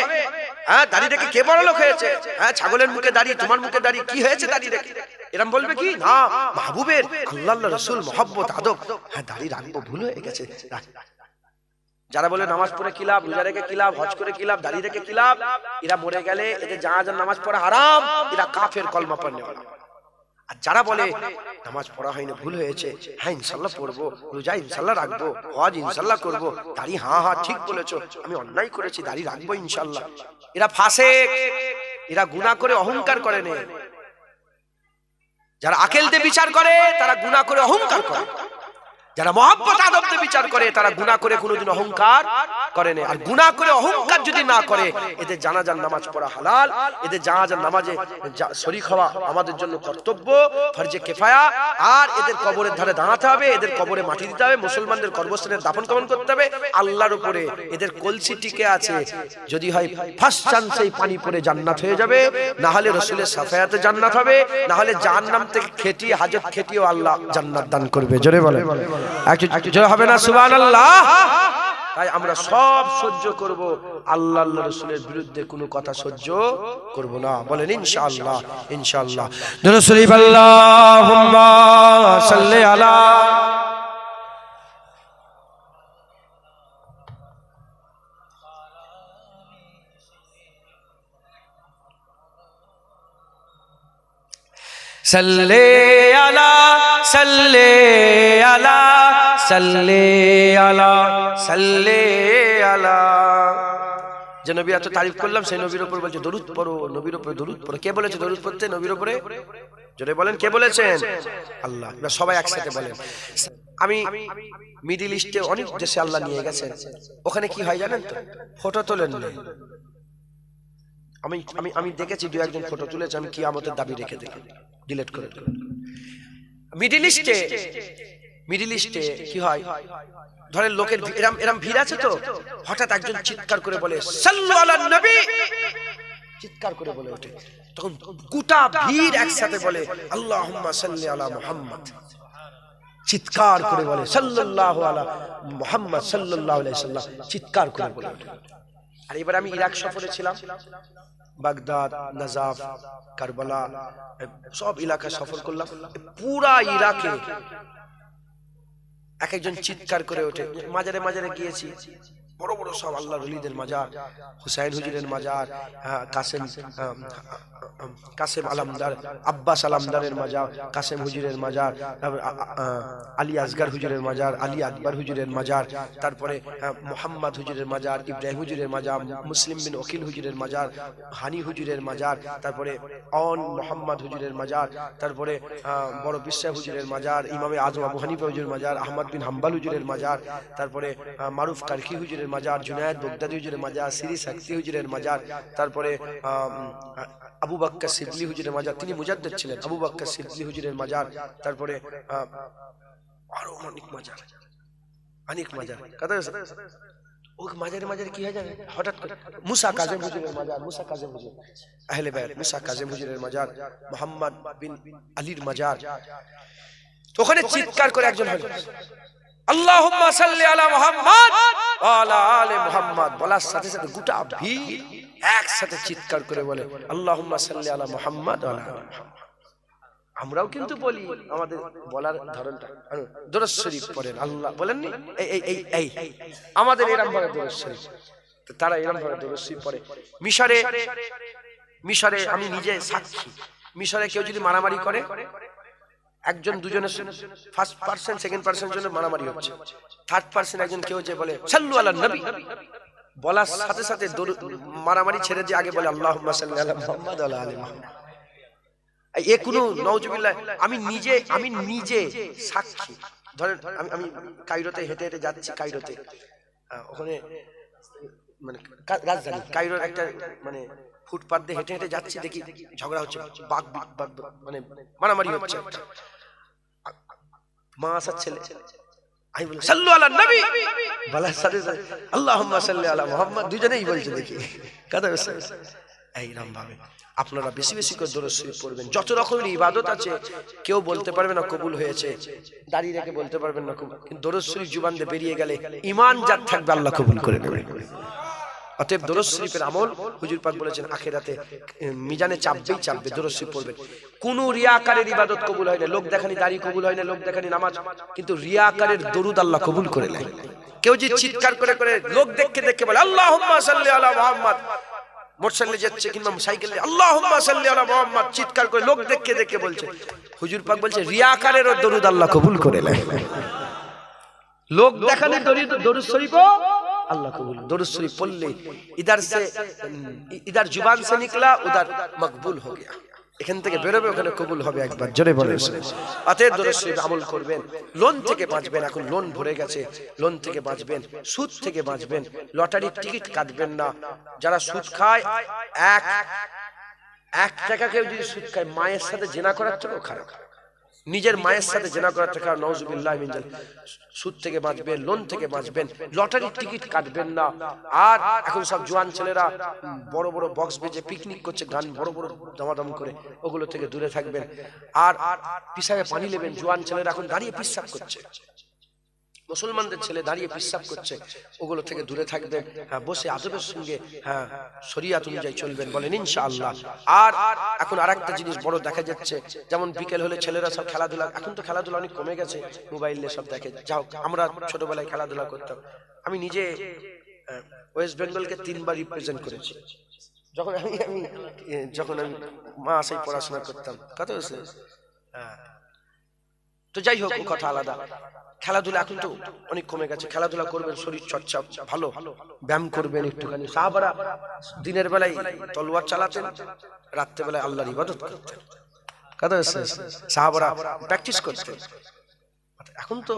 হ্যাঁ, দাঁড়িয়ে রেখে কে বড় লোক হয়েছে? হ্যাঁ, ছাগলের মুখে দাঁড়িয়ে, তোমার মুখে দাঁড়িয়ে কি হয়েছে দাঁড়িয়ে রেখে? এরকম বলবে কি? না, মাহবুবের আল্লাহ রাসূল মুহাব্বত আদব, হ্যাঁ দাঁড়িয়ে রাখবো, ভুল হয়ে গেছে। যারা বলে নামাজ পড়ে কি লাভ, রোজা রেখে কি লাভ, হজ করে কি লাভ, দাঁড়িয়ে রেখে কি লাভ, এরা মরে গেলে এদের জানাজার নামাজ পড়া হারাম, এরা কাফের, কলমা পড়নেওয়ালা। আর যারা বলে নামাজ পড়া হয়নি, ভুল হয়েছে, হ্যাঁ ইনশাআল্লাহ পড়বো, রোজা ইনশাআল্লাহ রাখবো, হজ ইনশাআল্লাহ করবো, দাড়ি হ্যাঁ ঠিক বলেছো, আমি অন্যায় করেছি, দাড়ি রাখবো ইনশাআল্লাহ, এরা ফাসেক, এরা গুনাহ করে অহংকার করে না। যারা আকল দিয়ে বিচার করে তারা গুনাহ করে অহংকার করে, যারা মুহাব্বত আদব দিয়ে বিচার করে তারা গুনাহ করে কোনোদিন অহংকার করে না। আর গুনাহ করে অহংকার যদি না করে, এদের জানাজার নামাজ পড়া হালাল, এদের জানাজার নামাজে শরীক হওয়া আমাদের জন্য কর্তব্য, ফরজে কিফায়া। আর এদের কবরের ধারে দাঁড়াতে হবে, এদের কবরে মাটি দিতে হবে, মুসলমানদের কবরস্থানে দাফন কাফন করতে হবে। আল্লাহর উপরে এদের কলসি টিকে আছে, যদি হয় ফার্স্ট চান্সেই পানি পড়ে জান্নাত হয়ে যাবে, না হলে রাসূলের শাফায়াতে জান্নাত হবে, না হলে জাহান্নাম থেকে খেটিয়ে হাজত খেটিয়েও আল্লাহ জান্নাত দান করবে। জোরে বলে জোরে হবে না সুবহানাল্লাহ? তাই আমরা সব সহ্য করব, আল্লাহ রাসূলের বিরুদ্ধে কোনো কথা সহ্য করব না। বলেন ইনশাআল্লাহ, ইনশাআল্লাহ। দরুদ শরীফ আল্লাহুম্মা সাল্লি আলা সাল্লে আলা সাল্লে আলা সাল্লে আলা সাল্লে আলা। যে নবীর এত তারিফ করলাম সেই নবীর উপর বলছে দরুদ পড়ো, নবীর উপরে দরুদ পড়ো। কে বলেছে দরুদ পড়তে নবীর উপরে? জোরে বলেন কে বলেছেন? আল্লাহ। এবার সবাই একসাথে বলেন। আমি মিডল ইস্টে অনেক দেশে আল্লাহ নিয়ে গেছেন, ওখানে কি হয় জানেন তো? ফটো তোলেন না। আমি দেখেছি দু একজন ফটো তুলেছে, আমি কিয়ামতের দাবি রেখে দেখি ডিলিট করে। মিডল ইস্টে কি হয়, ধরেন লোকের এরম ভিড় আছে তো, হঠাৎ একজন চিৎকার করে বলে সাল্লু আলা নবী, চিৎকার করে বলে ওঠে, তখন গোটা ভিড় একসাথে বলে আল্লাহুম্মা সাল্লি আলা মুহাম্মদ, চিৎকার করে বলে সাল্লাল্লাহু আলা মুহাম্মদ সাল্লাল্লাহু আলাইহি সাল্লাম, চিৎকার করে বলে ওঠে। আর এবার আমি ইরাক সফরে ছিলাম, বাগদাদ, নাজাফ, কারবালা সব এলাকা সফর করলাম। পুরা ইরাকে এক একজন চিৎকার করে ওঠে। মাজারে মাজারে গিয়েছি, বড় বড় সব আল্লাহর ওলিদের মাজার, হুসাইন হুজুরের মাজার, কাসেম আলমদার, আব্বাস আলমদারের মাজার, কাসেম হুজুরের মাজার, আলী আসগার হুজুরের মাজার, আলী আকবর হুজুরের মাজার, তারপরে মোহাম্মদ হুজুরের মাজার, ইব্রাহিম হুজুরের মাজার, মুসলিম বিন ওকিল হুজুরের মাজার, হানি হুজুরের মাজার, তারপরে অন মোহাম্মদ হুজুরের মাজার, তারপরে বড় বিশ্বাস হুজুরের মাজার, ইমামে আজম আবু হানিফা হুজুরের মাজার, আহমদ বিন হাম্বাল হুজুরের মাজার, তারপরে মারুফ কারকি হুজুরের মাজার, জুনায়েদ বগদাদি হুজুরের মাজার, সিরি সাকতি হুজুরের মাজার, তারপরে আবু বকর সিদ্দিকী হুজুরের মাজার, তিনি মুজাদ্দিদ ছিলেন, আবু বকর সিদ্দিকী হুজুরের মাজার, তারপরে আরো অনেক মাজার, কথা ও মাজারে মাজারে কি হয় জানেন? হঠাৎ করে মুসা কাজেম হুজুরের মাজার, মুসা কাজেম হুজুর আহলে বাইত, মুসা কাজেম হুজুরের মাজার, মুহাম্মদ বিন আলীর মাজার। তো ওখানে চিৎকার করে একজন হলো আল্লাহুম্মা সাল্লি আলা মুহাম্মদ ওয়া আলা আলি মুহাম্মদ, বলার সাথে সাথে গোটা ভিড় একসাথে চিৎকার করে বলে আল্লাহুম্মা সাল্লি আলা মুহাম্মদ ওয়া আলা আলি মুহাম্মদ। আমরাও কিন্তু বলি, আমাদের বলার ধরনটা দরুদ শরীফ পড়েন, আল্লাহ বলেননি এই আমাদের এরকম ভাবে দরুদ শরীফ, তারা এরকম ভাবে দরুদ শরীফ পড়ে। মিশরে আমি নিজে সাক্ষী, মিশরে কেউ যদি মারামারি করে, একজন দুজনের ফার্স্ট পারসন সেকেন্ড পারসনের জন্য মারামারি হচ্ছে, থার্ড পারসন একজন কেউ যে বলে সাল্লু আলা নবী, বলার সাথে সাথে মারামারি ছেড়ে দিয়ে আগে বলে আল্লাহুম্মা সাল্লি আলা মুহাম্মদ ওয়া আলা আলি মুহাম্মদ। এ কোনো নাউজুবিল্লাহ, আমি নিজে সাক্ষী। ধরেন আমি কায়রোতে হেঁটে হেঁটে যাচ্ছি, কায়রোতে ওখানে মানে রাজধানী কায়রোর একটা মানে ফুটপাথ দিয়ে হেঁটে হেঁটে যাচ্ছি, দেখি ঝগড়া হচ্ছে, বাঘ মানে মারামারি হচ্ছে। মা আসার ছেলে, আমি বলি সাল্লু আলা নবী, বলার সাথে সাথে আল্লাহুম্মা সাল্লি আলা মুহাম্মদ, দুজনেই বলছে দেখি কথা বলছে। এইরকম ভাবে আপনারা বেশি বেশি করে দরুদ শরীফ পড়বেন। যত রকমের ইবাদত আছে কেউ বলতে পারবে না কবুল হয়েছে, দাঁড়িয়ে রেখে বলতে পারবেন না কবুল, কিন্তু দরুদ শরীফ জুবান দিয়ে বেরিয়ে গেলে ঈমান যার থাকবে আল্লাহ কবুল করে নেবে। অতএব দরুদ শরীফের আমল হুজুর পাক বলেছেন আখিরাতে মিজানে চাপবে, দরুদ শরীফ পড়বেন। কোন রিয়াকারের ইবাদত কবুল হয় না, লোক দেখানি দাড়ি কবুল হয় না, লোক দেখানি নামাজ, কিন্তু রিয়াকারের দরুদ আল্লাহ কবুল করে নেয়। কেউ যে চিৎকার করে করে লোক দেখে বলে আল্লাহুম্মা সাল্লি আলা মুহাম্মদ, মোটরসাইকেলে যাচ্ছে কিংবা সাইকেলে আল্লাহুম্মা সাল্লি আলা মুহাম্মদ চিৎকার করে লোক দেখে বলছে, হুজুর পাক বলছে রিয়াকারের দরুদ আল্লাহ কবুল করে নেয়। লোক দেখানি দরুদ শরীফও अल्लाह कबूल। दुरूद शरीफ पढ़ ले, इधर जुबान से निकला उधर मकबूल हो गया, এখান থেকে বেরোবে ওখানে কবুল হবে। একবার জোরে বলেন। অতএব দরুদ শরীফ আমল করবেন, লোন থেকে বাঁচবেন। এখন লোন ভরে গেছে, লোন থেকে বাঁচবেন, সুদ থেকে বাঁচবেন, লটারির টিকিট কাটবেন না। যারা সুদ খায়, এক টাকা কেউ যদি সুদ খায়, মায়ের সাথে জিনা করার থেকেও খারাপ। নিজের মায়ের সাথে জিনা করার থেকে নাউজুবিল্লাহ মিন জালিক। সুদ থেকে বাঁচবেন, লোন থেকে বাঁচবেন, লটারির টিকিট কাটবেন না। আর এখন সব জোয়ান ছেলেরা বড় বড় বক্স বেজে পিকনিক করছে, গান বড় বড় দামাদাম করে, ওগুলো থেকে দূরে থাকবেন। আর পিসাবে পানি নেবেন, জোয়ান ছেলেরা এখন দাঁড়িয়ে পিসাব করছে, মুসলমানদের ছেলে দাঁড়িয়ে পিসাব করছে, ওগুলো থেকে দূরে থাকবেন। বসে আদবের সঙ্গে শরিয়াত অনুযায়ী চলবেন, বলেন ইনশাআল্লাহ। আর এখন আরেকটা জিনিস বড় দেখা যাচ্ছে, যেমন বিকেল হলে ছেলেরা সব খেলাধুলা, এখন তো খেলাধুলা অনেক কমে গেছে, মোবাইলে সব দেখে। যাও, আমরা ছোটবেলায় খেলাধুলা করতাম। আমি নিজে ওয়েস্ট বেঙ্গলকে 3 বার রিপ্রেজেন্ট করেছি। যখন আমি মা আসাই পড়াশোনা করতাম, কত তো যাই হোক, কথা আলাদা। খেলাধুলা এখন তো অনেক কমে গেছে, খেলাধুলা করবেন, শরীর চর্চা ভালো, ব্যায়াম করবেন একটুখানি। সাহাবারা দিনের বেলায় তলোয়ার চালাতেন, রাত্রেবেলায় আল্লাহর ইবাদত করতেন। কথা হচ্ছে, সাহাবারা প্র্যাকটিস করতেন। এখন তো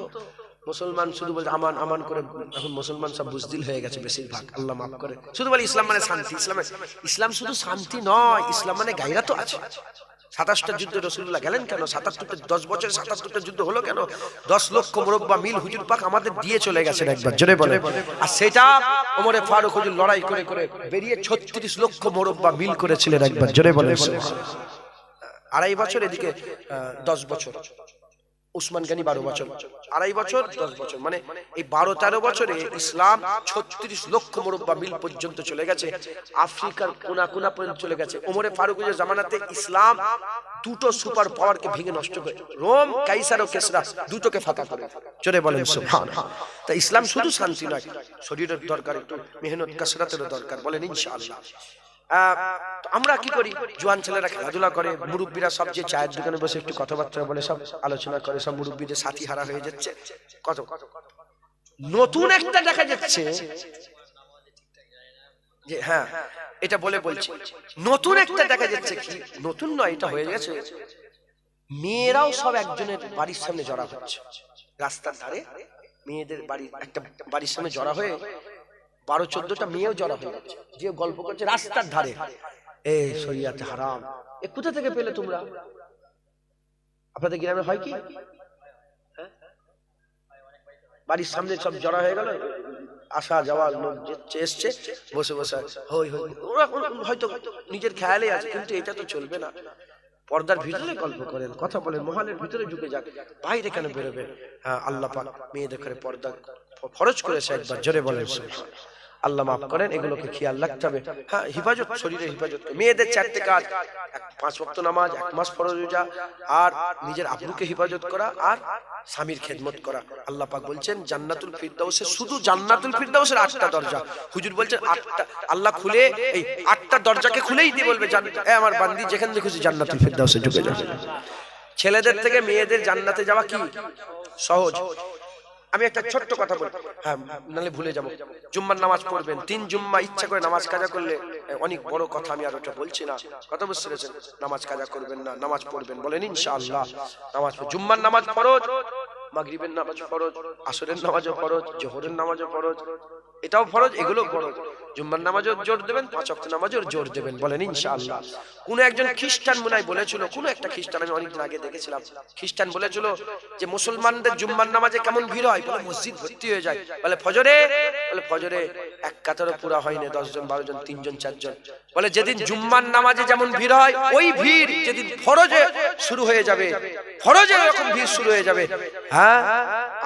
মুসলমান শুধু বলে আমান আমান করে, এখন মুসলমান সব বুজদিল হয়ে গেছে বেশিরভাগ, আল্লাহ মাফ করে। শুধু বলে ইসলাম মানে শান্তি। ইসলাম শুধু শান্তি নয়, ইসলাম মানে গায়রাত আছে। 27টা যুদ্ধে রাসূলুল্লাহ গেলেন কেন? 77টা, 10 বছরে 77টা যুদ্ধ হলো কেন? 10 লক্ষ মুরব্বা মিল হুজুর পাক আমাদের দিয়ে চলে গেছেন একবার, জোরে বলে। আর সেটা ওমরে ফারুক হুজুর লড়াই করে করে বেরিয়ে 36 লক্ষ মুরব্বা মিল করেছিলেন একবার, জোরে বলে। 2.5 বছর, এদিকে 10 বছর। উসমান গনি 12 বছর, 2.5 বছর 10 বছর, মানে এই 12-13 বছরে ইসলাম 36 লক্ষ মুরব্বা মিল পর্যন্ত চলে গেছে, আফ্রিকার কোনা কোনা পর্যন্ত চলে গেছে। ওমরে ফারুকের জামানাতে ইসলাম দুটো সুপার পাওয়ারকে ভেঙে নষ্ট করে, রোম, কাইসার ও কেসরা, দুটোকে ফাঁকা করে। চলে বলেন সুবহানাল্লাহ। তা ইসলাম শুধু শান্তি নয়, শরীরের দরকার, একটু মেহনত কাসরাতেরও দরকার, বলেন ইনশাআল্লাহ। আমরা কি করি? জোয়ান ছেলেরা খেলাধুলা করে, মুরব্বীরা সব যে চায়ের দোকানে বসে একটু কথাবার্তা বলে, সব আলোচনা করে, সব মুরব্বীদের সাথী হারা হয়ে যাচ্ছে। কত নতুন একটা দেখা যাচ্ছে যে, হ্যাঁ এটা বলছি, নতুন একটা দেখা যাচ্ছে, কি নতুন নয়, এটা হয়ে গেছে, মেয়েরাও সব একজনের বাড়ির সামনে জড়া হচ্ছে। রাস্তার ধারে মেয়েদের বাড়ি, একটা বাড়ির সামনে জড়া হয়ে 12-14টা মেয়েও জড়া হয়ে যাচ্ছে, যে গল্প করছে রাস্তার ধারে, এ শরিয়াতে হারাম। এ কোথা থেকে পেলে তোমরা? আপনাদের গ্রামে হয় কি? বাড়ির সামনে সব জড়া হয়ে গেল, আসা যাওয়া লোক এসছে, বসে বসে হই হই, ওরা হয়তো নিজের খেয়ালে আছে, কিন্তু এটা তো চলবে না। পর্দার ভিতরে গল্প করেন, কথা বলেন, মহলের ভিতরে ঢুকে যান, বাইরে কেন বেরোবেন? হ্যাঁ, আল্লাহ পাক মেয়েদের করে পর্দা ফরজ করেছে একবার, জোরে বলেন আল্লাহ মাফ করেন। এগুলোকে খেয়াল রাখতে হবে। হ্যাঁ, হিফাজত, শরীরের হিফাজত। মেয়েদের 4টে কাজ: 5 ওয়াক্ত নামাজ, 1 মাস ফরজ রোজা, আর নিজের আব্বুকে হিফাজত করা, আর স্বামীর খেদমত করা। আল্লাহ পাক বলছেন জান্নাতুল ফিরদাউসে, শুধু জান্নাতুল ফিরদাউসের 8টা দরজা। হুজুর বলছেন 8টা, আল্লাহ খুলে এই 8টা দরজাকে খুলেই দিয়ে বলবে, এ আমার বান্দি, যেখানে খুশি জান্নাতুল ফিরদাউসে ঢুকে যাবে। ছেলেদের থেকে মেয়েদের জান্নাতে যাওয়া কি সহজ? আমি একটা ছোট্ট কথা বলি, হ্যাঁ নালে ভুলে যাবো। জুম্মার নামাজ পড়বেন, 3 জুম্মা ইচ্ছা করে নামাজ কাজা করলে, অনেক বড় কথা, আমি আর ওটা বলছি না, কথা বুঝতে পেরেছেন? নামাজ কাজা করবেন না, নামাজ পড়বেন, বলেন ইনশাআল্লাহ। নামাজ, জুম্মার নামাজ ফরজ, মাগরিবের নামাজ ফরজ, আসরের নামাজও ফরজ, জোহরের নামাজও ফরজ, এটাও ফরজ, এগুলো ফরজ। জুম্মার নামাজও জোর দেবেন, 5 ওয়াক্ত নামাজও জোর দেবেন, বলেন ইনশাআল্লাহ। কোন একজন খ্রিস্টান মনে হয় বলেছিল, কোন একটা খ্রিস্টান, আমি অনেকদিন আগে দেখেছিলাম, খ্রিস্টান বলেছিল যে মুসলমানদের জুম্মার নামাজে কেমন ভিড় হয়, বলে মসজিদ ভর্তি হয়ে যায়। বলে ফজরে এক কাতারও পুরা হয়নি, 10 জন 12 জন 3 জন 4 জন। বলে যেদিন জুম্মার নামাজে যেমন ভিড় হয়, ওই ভিড় যেদিন ফরজে শুরু হয়ে যাবে, ফরজে এরকম ভিড় শুরু হয়ে যাবে, হ্যাঁ,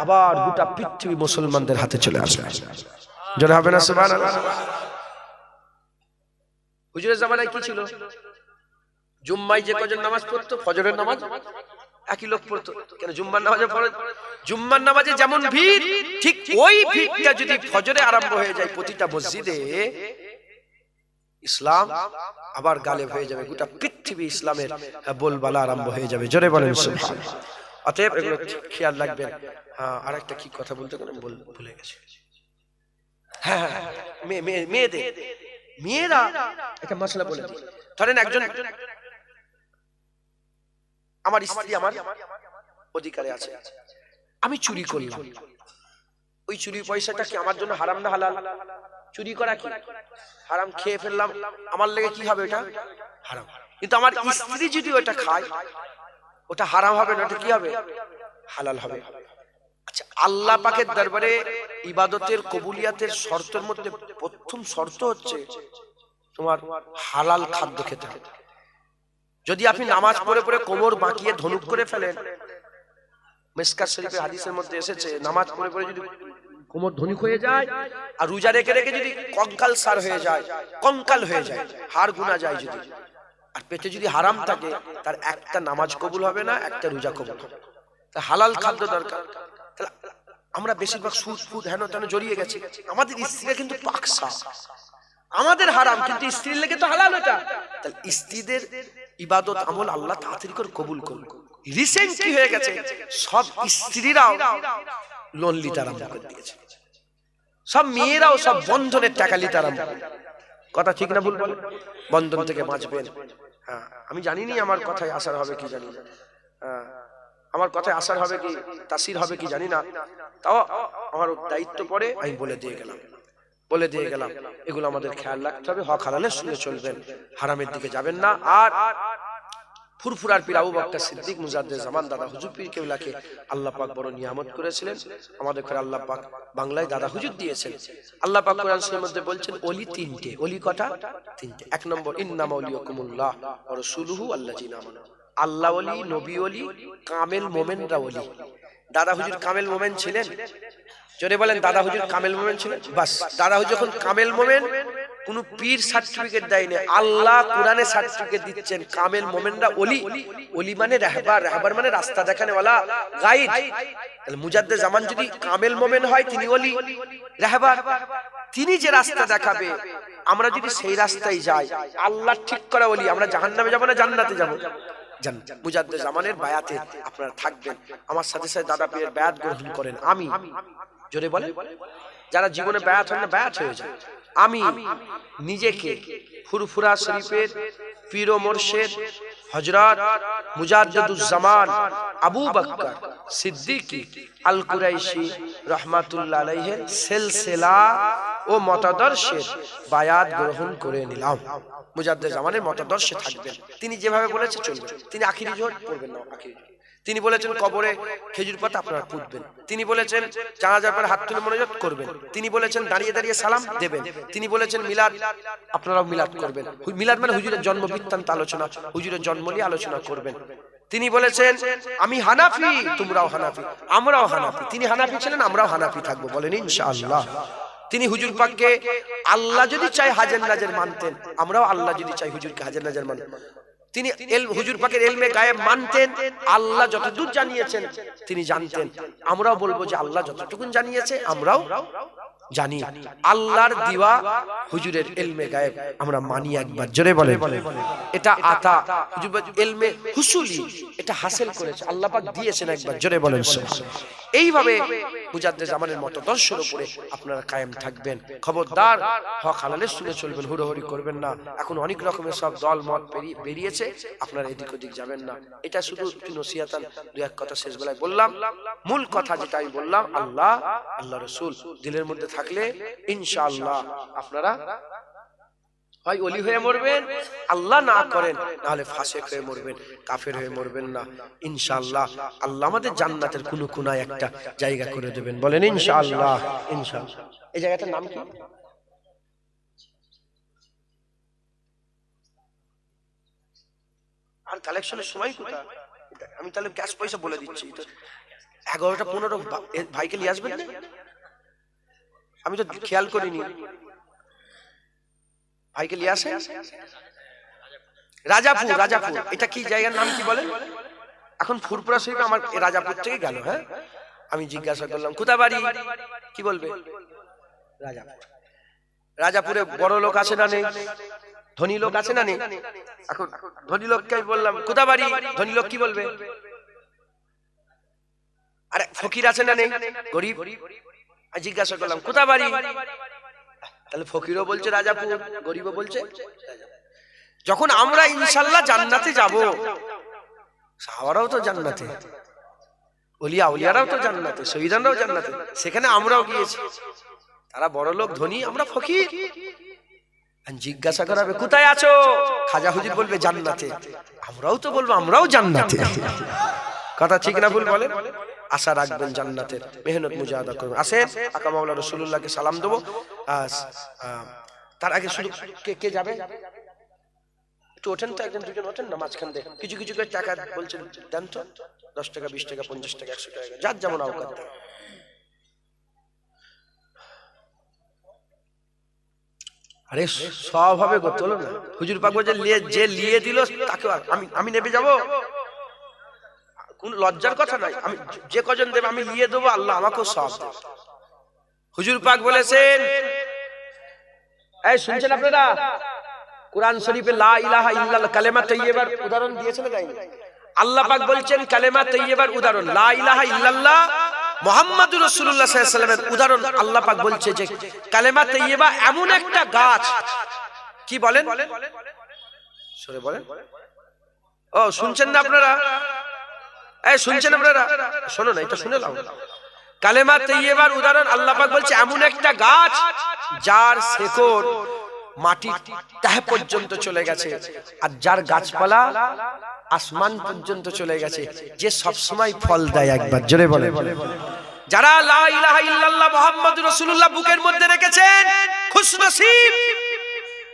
আবার গোটা পৃথিবী মুসলমানদের হাতে চলে আসবে। জোরে হবে না সুবহানাল্লাহ? হুজুরের জামানায় কি ছিল? জুম্মায় যে কজন নামাজ পড়তো, ফজরের নামাজ একই লোক পড়তো। কেন? জুম্মার নামাজে ফরজ, জুম্মার নামাজে যেমন ভিড়, ঠিক ওই ভিড়টা যদি ফজরে আরম্ভ হয়ে যায় প্রতিটা মসজিদে, ইসলাম আবার গালেব হয়ে যাবে, গোটা পৃথিবী ইসলামের বলবালা আরম্ভ হয়ে যাবে। জোরে বলেন সুবহানাল্লাহ। অতএব এগুলো খেয়াল রাখবেন। আর একটা কি কথা বলতে গেলাম, ভুলে গেছি। হ্যাঁ, মেয়েরা একটা মশলা বলে দিই। ধরেন একজন, আমার স্ত্রী আমার অধিকারে আছে, আমি চুরি করলাম, ওই চুরির পয়সাটা কি আমার জন্য হারাম না হালাল? চুরি করা কি হারাম, খেয়ে ফেললাম, আমার লেগে কি হবে? ওটা হারাম। কিন্তু আমার স্ত্রী যদি ওটা খায়, ওটা হারাম হবে না, ওটা কি হবে? হালাল হবে। আচ্ছা, আল্লাহ পাকের দরবারে ইবাদতের কবুলিয়াতের শর্তের মধ্যে প্রথম শর্ত হচ্ছে তোমার হালাল খাদ্য খেতে হবে। যদি আপনি নামাজ পড়ে পড়ে কোমর বাঁকিয়ে ধনুক করে ফেলেন, মিশকাত শরীফের হাদিসের মধ্যে এসেছে, নামাজ পড়ে পড়ে যদি কোমর ধনুক হয়ে যায়, আর রোজা রেখে রেখে যদি কঙ্কাল সার হয়ে যায়, কঙ্কাল হয়ে যায়, হাড় গুনা যায় যদি, আর পেটে যদি হারাম থাকে, তার একটা নামাজ কবুল হবে না, একটা রোজা কবুল হবে। তা হালাল খাদ্য দরকার। তাহলে আমরা বেশিরভাগ সুদ ফুদ হেন তেন জড়িয়ে গেছি। আমাদের স্ত্রীরা কিন্তু পাকসা, আমাদের হারাম, কিন্তু স্ত্রীর লেগে তো হালাল। এটা তাহলে স্ত্রীদের ইবাদত আমল আল্লাহ তাড়াতাড়ি করে কবুল করুন। রিসেন্ট কি হয়ে গেছে, সব স্ত্রীরাও লোন নিতে আরম্ভ করে দিয়েছে, সব মেয়েরাও সব বন্ধনের টাকা নিতে আরম্ভ করে। কথা ঠিক না ভুল বলে? বন্ধন থেকে বাঁচবেন। হ্যাঁ, আমি জানিনি আমার কথায় আসার হবে কি জানি না, আমার কথায় আসার হবে কি তাসির হবে কি জানি না, তাও আমার দায়িত্ব পড়ে আমি বলে দিয়ে গেলাম এগুলো আমাদের খেয়াল রাখতে হবে। হক হালালের শুনে চলবেন, হারামের দিকে যাবেন না। আর ফুরফুরার পীর আবু বকর সিদ্দিক মুজাদ্দেদ জামান দাদা হুজুর পীর কেবলাকে আল্লাহ পাক বড় নিয়ামত করেছিলেন আমাদের ঘরে। আল্লাহ পাক বাংলায় দাদা হুজুর দিয়েছেন। আল্লাহ পাক কোরআন শরীফের মধ্যে বলছেন ওলি তিনটে। ওলি কটা? তিনটে। এক নম্বর ইন্নামা ওলিয়াকুমুল্লাহ ওয়া রাসূলুহু আল্লাযিনা আমানু। আল্লাহ ওলি, নবী ওলি, কামেল মোমেনরা ওলি। দাদা হুজুর কামেল মোমেন ছিলেন? জোরে বলেন, দাদা হুজুর কামেল মোমেন ছিলেন? বাস, দাদা হুজুর যখন কামেল মোমেন, কোন পীর সার্টিফিকেট দেয়নি, আল্লাহ কোরআনে সার্টিফিকেট দিচ্ছেন কামেল মোমেনরা ওলি। ওলি মানে রাহবার, রাহবার মানে রাস্তা দেখানে ওয়ালা, গাইড। তাহলে মুজাদ্দেদ জামান যদি কামেল মোমেন হয়, তিনি ওলি রাহবার, তিনি যে রাস্তা দেখাবে, আমরা যদি সেই রাস্তায় যাই, আল্লাহ ঠিক করা ওলি, আমরা জাহান্নামে যাব না জান্নাতে যাব? মুজাদ্দেদ জামানের বায়াতে আপনারা থাকবেন, আমার সাথে সাথে দাদা পীরের বায়াত গ্রহণ করেন। আমি জোরে বলেন, যারা জীবনে বায়াত হন না, বায়াত হয়ে যায়। আমি নিজেকে ফুরফুরা শরীফের পীর ও মুর্শিদ হযরত মুজাদ্দিদুজ্জামান আবু বকর সিদ্দিকী আল কুরাইশি রাহমাতুল্লাহ আলাইহির সিলসিলা ও মতাদর্শের বায়াত গ্রহণ করে নিলাম। মুজাদ্দিদ জামানের মতাদর্শে থাকবেন, তিনি যেভাবে বলেছে চলবেন। তিনি আখিরি জোহর পড়বেন না, আখিরি। তিনি বলেছেন কবরে খেজুর পাতা আপনারা পুঁতবেন। তিনি বলেছেন জানাজার পর হাত তুলে মোনাজাত করবেন। তিনি বলেছেন দাঁড়িয়ে দাঁড়িয়ে সালাম দেবেন। তিনি বলেছেন মিলাদ আপনারাও মিলাদ করবেন। মিলাদ মানে হুজুরের জন্ম বৃত্তান্ত আলোচনা, হুজুরের জন্ম নিয়ে আলোচনা করবেন। তিনি বলেছেন আমি হানাফি, তোমরাও হানাফি, আমরাও হানাফি। তিনি হানাফি ছিলেন, আমরাও হানাফি থাকবো, বলেন ইনশাআল্লাহ। তিনি হুজুর পাককে আল্লাহ যদি চাই হাজের নাজের মানতেন, আমরাও আল্লাহ যদি চাই হুজুরকে হাজের নাজের মানতেন। তিনি হুজুর পাকের ইলমে গায়েব মানতেন, আল্লাহ যতদূর জানিয়েছেন তিনি জানতেন। আমরাও বলবো যে আল্লাহ যতটুকু জানিয়েছে আমরাও জানি। আল্লাহর দিওয়া হুজুরের ইলমে গায়েব আমরা মানি। একবার জোরে বলেন, এটা আতা হুজুর ইলমে হুসুলি, এটা হাসিল করেছে, আল্লাহ পাক দিয়েছেন। একবার জোরে বলেন। এইভাবে মুজাদ্দিদ জামানের মতাদর্শের উপরে আপনারা কায়েম থাকবেন। খবরদার হক হালালের শুনে চলবেন, হুড়োহুড়ি করবেন না। এখন অনেক রকমের সব দল মত বেরিয়েছে, আপনারা এদিক ওদিক যাবেন না। এটা শুধু একটু নসিহতান, দুই এক কথা শেষ বেলায় বললাম। মূল কথা যেটা আমি বললাম, আল্লাহ আল্লাহ রাসূল দিলের মধ্যে থাকলে ইনশাআল্লাহ আপনারা হয় ওলি হয়ে মরবেন, আল্লাহ না করেন তাহলে ফাসিক হয়ে মরবেন, কাফের হয়ে মরবেন না। ইনশাআল্লাহ আল্লাহ আমাদের জান্নাতের কোন কোনায় একটা জায়গা করে দেবেন, বলেন ইনশাআল্লাহ। ইনশাআল্লাহ। এই জায়গাটার নাম কি? আর কালেকশনের সময় কোথায়? আমি তাহলে ক্যাশ পয়সা বলে দিচ্ছি, 11টা 15 ভাইকে নিয়ে আসবেন না? আমি তো খেয়াল করিনি, ভাইকে নিয়ে আসেন। রাজাপুর, রাজাপুর। এটা কি জায়গার নাম কি বলেন? এখন ফুরফুরা শরীফ আমার রাজাপুর থেকে গেল। হ্যাঁ, আমি জিজ্ঞাসা করলাম কোথা বাড়ি, কি বলবে? রাজাপুর। রাজাপুরে বড় লোক আছে না নেই? ধনী লোক আছে না নেই? এখন ধনী লোককে বললাম কোথা বাড়ি, ধনী লোক কি বলবে? আরে ফকির আছে না নেই? গরিব। জিজ্ঞাসা করলাম কোথা বাড়ি, তাহলে ফকিরও বলছে রাজাপুর, গরিবও বলছে। যখন আমরা ইনশাআল্লাহ জান্নাতে যাব, সাহাবারাও তো জান্নাতে, ওলিয়া উলিয়ারাও তো জান্নাতে, শহীদানরাও জান্নাতে, সেখানে আমরাও গিয়েছি। তারা বড় লোক ধনী, আমরা ফকির। জিজ্ঞাসা করা হবে কোথায় আছো, খাজা হুজুর বলবে জান্নাতে, আমরাও তো বলবো আমরাও জান্নাতে। কথা ঠিক না ভুল বলেন? আশা রাখবেন জান্নাতের, মেহনত মুজাহাদা করবেন। আসেন আকা মাওলা রাসূলুল্লাহকে সালাম দেবো। তার আগে শুধু কে যাবে একটু ওঠেন তো, একজন দুজন ওঠেন না, মাঝখান দিয়ে কিছু কিছু করে টাকা বলছেন দেন তো, 10 টাকা 20 টাকা 50 টাকা 100 টাকা, যার যেমন আওকাত। আরে সব হবে গো, তোলো না। হুজুর পাক বলে যে লিয়ে দিল তাকে আমি নেবে যাব, কোন লজ্জার কথা নাই। আমি যে কজন দেব আমি নিয়ে দেবো, আল্লাহ আমাকেও সব। হুজুর পাক বলেছেন, এই শুনছেন আপনারা, কোরআন শরীফে লা ইলাহা ইল্লাল্লাহ কালেমা তাইয়্যিবার উদাহরণ দিয়েছেন না? আল্লাহ পাক বলছেন কালেমা তাইয়্যিবার উদাহরণ, লা ইলাহা ইল্লাল্লাহ মুহাম্মাদুর রাসূলুল্লাহ সাল্লাল্লাহু আলাইহি ওয়াসাল্লামের উদাহরণ আল্লাহ পাক বলছে যে কালেমা তাইয়্যিবা এমন একটা গাছ। কি বলেন? সরে বলেন। ও শুনছেন না আপনারা? এই শুনছেন আপনারা? শোনো না, এটা শুনে নাও। কালেমা তাইয়্যিবার উদাহরণ আল্লাহ পাক বলছে এমন একটা গাছ যার শেকড় মাটি তাহে পর্যন্ত চলে গেছে, আর যার গাছপালা আসমান পর্যন্ত চলে গেছে, যে সব সময় ফল দেয়। একবার জোরে বলে। যারা লা ইলাহা ইল্লাল্লাহ মুহাম্মাদুর রাসূলুল্লাহ বুকের মধ্যে রেখেছেন খুশনসিব,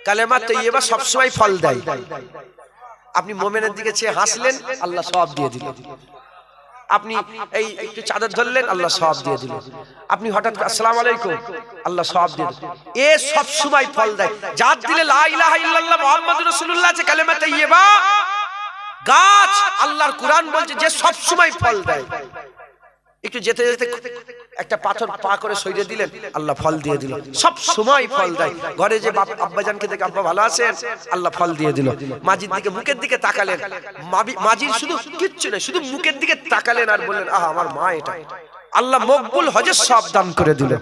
কালেমা তাইয়্যিবা সব সময় ফল দেয়। আপনি মুমিনের দিকে চেয়ে হাসলেন, আল্লাহ সওয়াব দিয়ে দিল। আপনি এই একটু চাদর ধরলেন, আল্লাহ সওয়াব দিয়ে দিল। আপনি হঠাৎ আসসালামু আলাইকুম, আল্লাহ সওয়াব দিয়ে দিল। এ সব সময় ফল দেয়। যার দিলে লা ইলাহা ইল্লাল্লাহ মুহাম্মাদুর রাসূলুল্লাহ আছে, কালেমা তাইয়্যিবা গাছ, আল্লাহর কুরআন বলছে যে সব সময় ফল দেয়। একটু যেতে যেতে একটা পাথর পা করে সরিয়ে দিলেন, আল্লাহ ফল দিয়ে দিল। সব সময় ফল দেয়। ঘরে যে আব্বাজানকে দেখে আব্বা ভালো আছেন, আল্লাহ ফল দিয়ে দিল। মাজির দিকে মুখের দিকে তাকালেন, মাজির শুধু কিচ্ছু নেই, শুধু মুখের দিকে তাকালেন আর বললেন আহা আমার মা এটা, আল্লাহ মকবুল হজের সব দান করে দিল।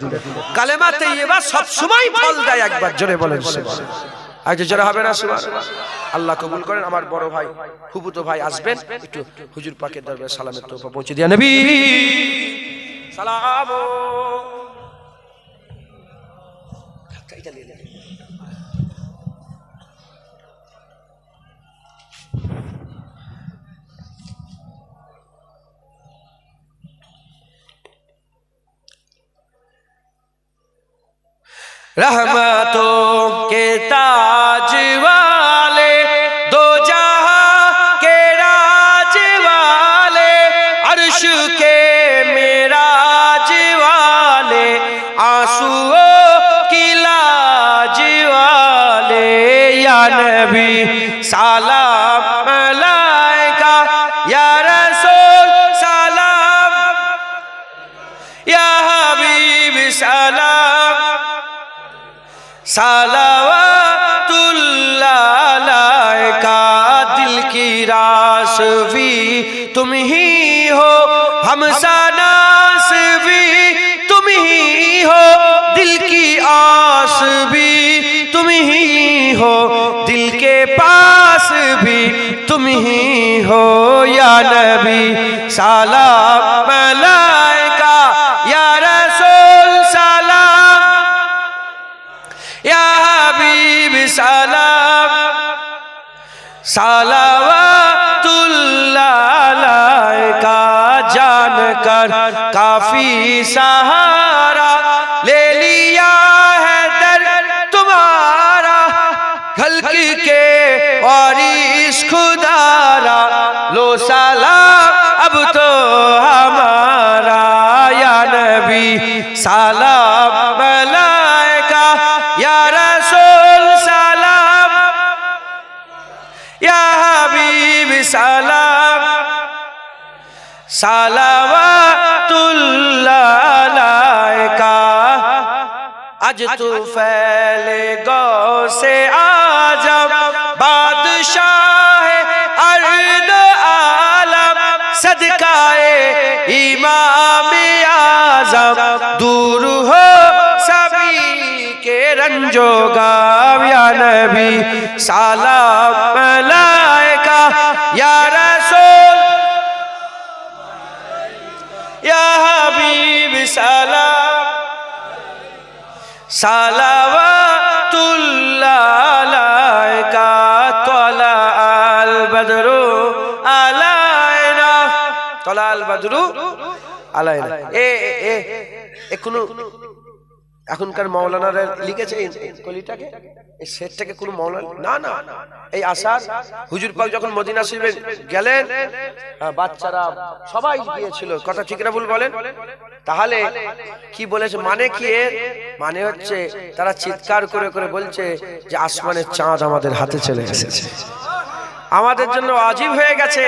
কালেমা তাইয়্যিবা সব সময় ফল দেয়। একবার জোরে বলেন সুবহানাল্লাহ। আজকে জোরে হবে না সুবহানাল্লাহ? আল্লাহ কবুল করেন। আমার বড় ভাই ফুফুতো ভাই আসবেন, একটু হুজুর পাকের দরবারে সালামের তোফা পৌঁছে দিয়া নবী সালাম। रहमतों के ताज वाले, दो जहां के राज वाले, अर्श के मेराज वाले, आंसुओं की लाज वाले, या नबी सलाम अलैका, या रसूल सलाम, या हबीब सलाम, सलावतुल्लाह अलैका। दिल की रास भी तुम ही हो, हमसनास भी तुम ही हो, दिल की आस भी तुम ही हो, दिल के पास भी तुम ही हो, या नबी सलाम अलैका, या रसूल सलाम, या हबीब सलाम, सलावतुल्लाह अलैका। जान कर काफी सहारा ले लिया है दर तुम्हारा, खल्क के वारिस खुदारा, लो सलाम अब तो हमारा, या नबी सलाम अलैका, या रसूल सलाम, या हबीब सलाम, सलावतुल्लाह अलैका। आज तू फैले गौ से आजम, बादशाह अर्द आलम, सदकाए इमाम आजम, दूर हो सभी के रंजो गाम, या नबी सलाम अलैका, या रसूल, या हबीब सलाम, सलावतुल्लाह अलैका। तला अल बदरु अलैना, तला अल बदरु अलैना। কোনো এখনকার মাওলানারা লিখেছে এই কলিটাকে, এই শেরটাকে কোনো মাওলানা না, এই আসার হুজুর পাক যখন মদিনা শরীফে গেলেন, বাচ্চারা সবাই গিয়েছিল, কথা ঠিক না ভুল বলেন? তাহলে কি বলেছে, মানে কি এর মানে হচ্ছে তারা চিৎকার করে করে বলছে যে আসমানের চাঁদ আমাদের হাতে চলে এসেছে, আমাদের জন্য ওয়াজিব হয়ে গেছে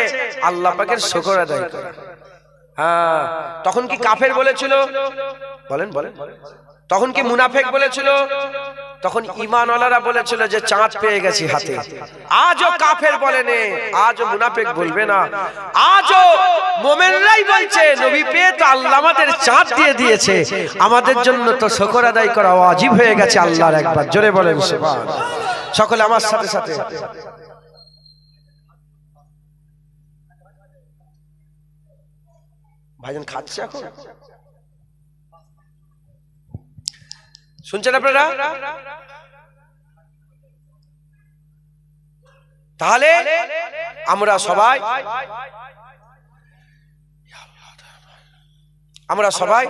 আল্লাহ পাকের শুকর আদায় করা। হ্যাঁ, তখন কি কাফের বলেছিল? বলেন বলেন, তখন কি মুনাফেক বলেছিল? তখন ঈমানওয়ালারা বলেছিল যে চাঁদ পেয়ে গেছি হাতে। আজও কাফের বলে নে, আজও মুনাফেক বলবে না, আজও মুমিনরাই বলছে নবী পেয়ে তো আল্লাহ আমাদের চাঁদ দিয়ে দিয়েছে, আমাদের জন্য তো শুকর আদায় করা ওয়াজিব হয়ে গেছে আল্লাহর। একবার জোরে বলেন সুবহানাল্লাহ। সকলে আমার সাথে সাথে ভাইজান খাচ্ছে এখন, শুনছেন আপনারা? তাহলে আমরা সবাই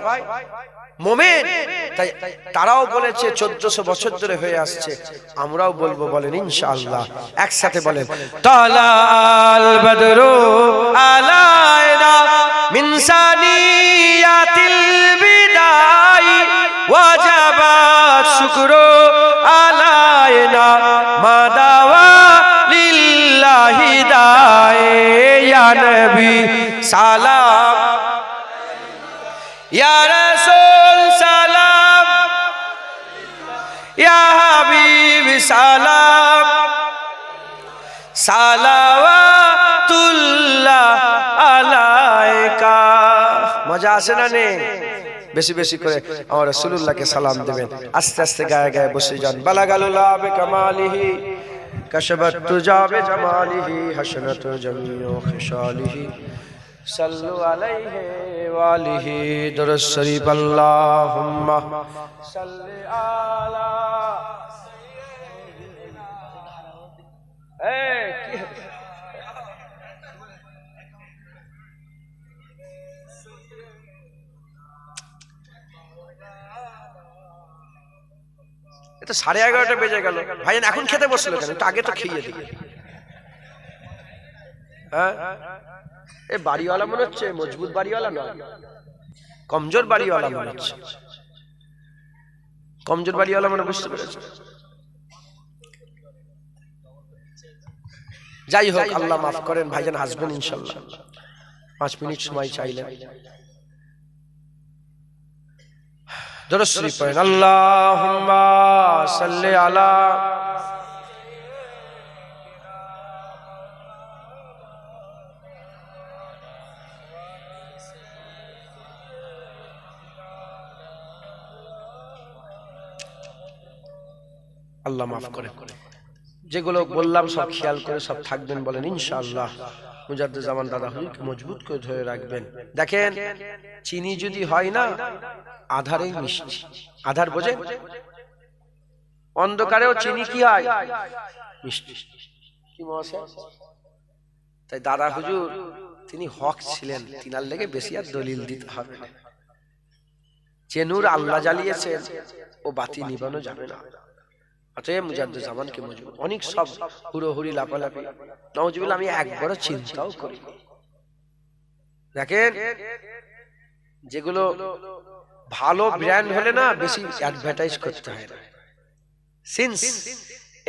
মুমিন, তাই তারাও বলেছে 1400 বছর ধরে হয়ে আসছে, আমরাও বলবো, বলেন ইনশাআল্লাহ। একসাথে বলেন তালাল বদরু আলাইনা মিন সানিয়াতিল বিদাই ওয়াজাবা শুকরু আলাইনা মাদাওয়া লিল্লাহি দায়ে ইয়া নবী সালাম ইয়া রাসূল সালাম ইয়া হাবিব সালাম সালাওয়াতুল্লাহ আলাইকা। মজা আসে না নে? বেশি বেশি করে আমার রাসূলুল্লাহকে সালাম দেবেন। আস্তে আস্তে গায়ে গায়ে বসে যান। বালাগালুল্লাহ বিকামালিহি কাশাবাত তুজা বিজামালিহি হাসনাতু জামিউ খিসালিহি সাল্লু আলাইহি ওয়া আলিহি দুরূদ শরীফ। আল্লাহুম্মা সাল্লি আলা তো 11:30 বেজে গেল। ভাইজান এখন খেতে বসলো কেন? একটু আগে তো খেয়ে দিই। হ্যাঁ, এই বাড়িওয়ালা মনে হচ্ছে মজবুত বাড়িওয়ালা নয়, কমজোর বাড়িওয়ালা মনে হচ্ছে। কমজোর বাড়িওয়ালা মনে, বুঝতে পেরেছে? যাই হোক, আল্লাহ মাফ করেন। ভাইজান হাসবেন ইনশাআল্লাহ। 5 মিনিট সময় চাইলেন। দুরূদ শরীফ পড়েন। আল্লাহুম্মা সাল্লি আলা আল্লাহ মাফ করেন। যেগুলো বললাম সব খেয়াল করে সব থাকবেন, বলেন ইনশাআল্লাহ। মুজাদ্দিদ-উজ-জামান দাদা হুজুরকে মজবুত করে ধরে রাখবেন। দেখেন, চিনি যদি হয় না, আধারেই মিষ্টি। আধার বোঝেন? অন্ধকারেও চিনি কি হয়? মিষ্টি। কি মশা? তাই দাদা হুজুর তিনি হক ছিলেন, তিনার লেগে বেশি আর দলিল দিতে হবে না। যে নূর আল্লাহ জ্বালিয়েছেন ও বাতি নিবানো যাবে না। অতএব মুজাদ্দিদ-উজ-জামানকে মজবুত। অনেক সব হুড়োহুড়ি লাপালাপি, নাউজুবিল্লাহ, আমি একবারও চিন্তাও করি। দেখেন, যেগুলো ভালো ব্র্যান্ড হলে না বেশি অ্যাডভার্টাইজ করতে হয় না। সিন্স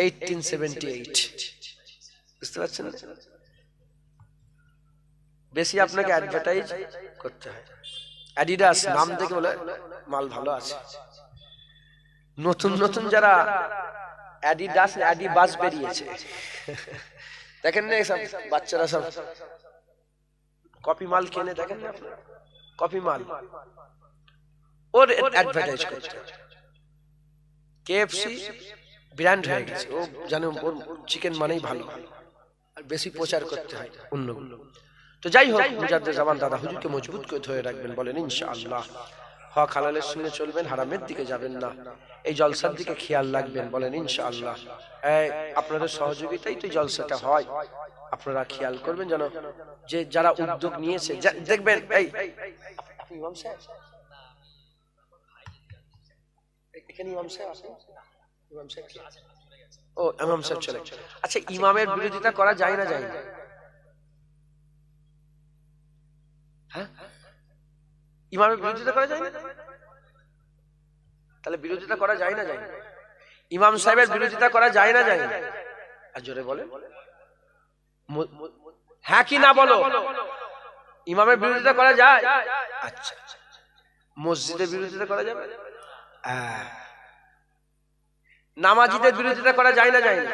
1878, বুঝতে পারছেন? বেশি আপনাকে অ্যাডভার্টাইজ করতে হয়। অ্যাডিডাস নাম দেখে বলে মাল ভালো আছে। নতুন নতুন যারা অ্যাডিডাস অ্যাডিবাস বেরিয়েছে, দেখেন না, সব বাচ্চারা সব কপি মাল কিনে, দেখেন না আপনারা? কপি মাল, ওর অ্যাডভার্টাইজ করতে। কেএফসি ব্র্যান্ড হয়ে গেছে, ও জানে ওর চিকেন মানেই ভালো, আর বেশি প্রচার করতে হয় অন্যগুলো। তো যাই হোক, মুজাদ্দিদ-উজ-জামান দাদা হুজুরকে মজবুত করে ধরে রাখবেন, বলেন ইনশাআল্লাহ। হক হালালের সঙ্গে চলবেন, হারামের দিকে যাবেন না। এই জলসার দিকে খেয়াল রাখবেন, বলেন ইনশাআল্লাহ। আপনাদের সহযোগিতাই তো জলসাটা হয়, আপনারা খেয়াল করবেন যেন। যে যারা উদ্যোগ নিয়েছে, দেখবেন, এই ইমাম সাহেব, এখানে ইমাম সাহেব আছেন? ইমাম সাহেব কি? ও, ইমাম সাহেব চলে। আচ্ছা, ইমামের বিরোধিতা করা যায় না? যায় না? হ্যাঁ, ইমামের বিরোধিতা করা যায় না? তাহলে বিরোধিতা করা যায় না? যায় না? ইমাম সাহেবের বিরোধিতা করা যায় না? যায় না? আর জোরে বলে হ্যাঁ কি না বলো। ইমামের বিরোধিতা করা যায়? আচ্ছা, মসজিদের বিরোধিতা করা যাবে? নামাজিদের বিরোধিতা করা যায় না যায় না?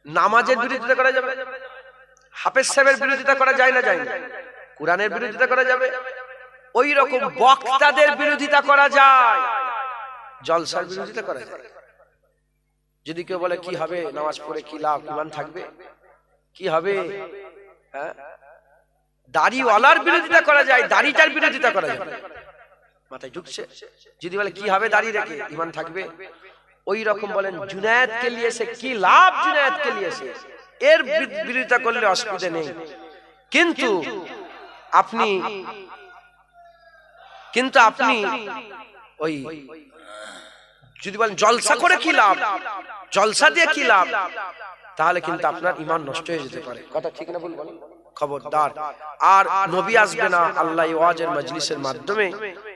নামাজের বিরোধিতা করা যাবে, হাফেজ সাহেবের বিরোধিতা করা যায় না যায় না? কোরআনের বিরোধিতা করা যাবে, ওই রকম বক্তাদের বিরোধিতা করা যায়, জলসার বিরোধিতা করা যায়। যদি কেউ বলে কি হবে নামাজ পড়ে, কি লাভ, ঈমান থাকবে, কি হবে? দাড়িওয়ালার বিরোধিতা করা যায়, দাড়িটার বিরোধিতা করা যায়, মাথায় ঢুকছে? যদি বলে কি হবে দাড়ি রেখে, ঈমান থাকবে। ওই রকম বলেন জুনায়েদ কে লিয়ে সে কি লাভ, জুনায়েদ কে লিয়ে সে, এর বিরোধিতা করলে অসুবিধা নেই। কিন্তু আপনি ওই যদি বলেন জলসা করে কি লাভ, জলসা দিয়ে কি লাভ, তাহলে কিন্তু আপনার ঈমান নষ্ট হয়ে যেতে পারে। কথা ঠিক না ভুল বলেন? খবরদার। আর নবী আসবে না, আল্লাহ ওয়াজের মজলিসের মাধ্যমে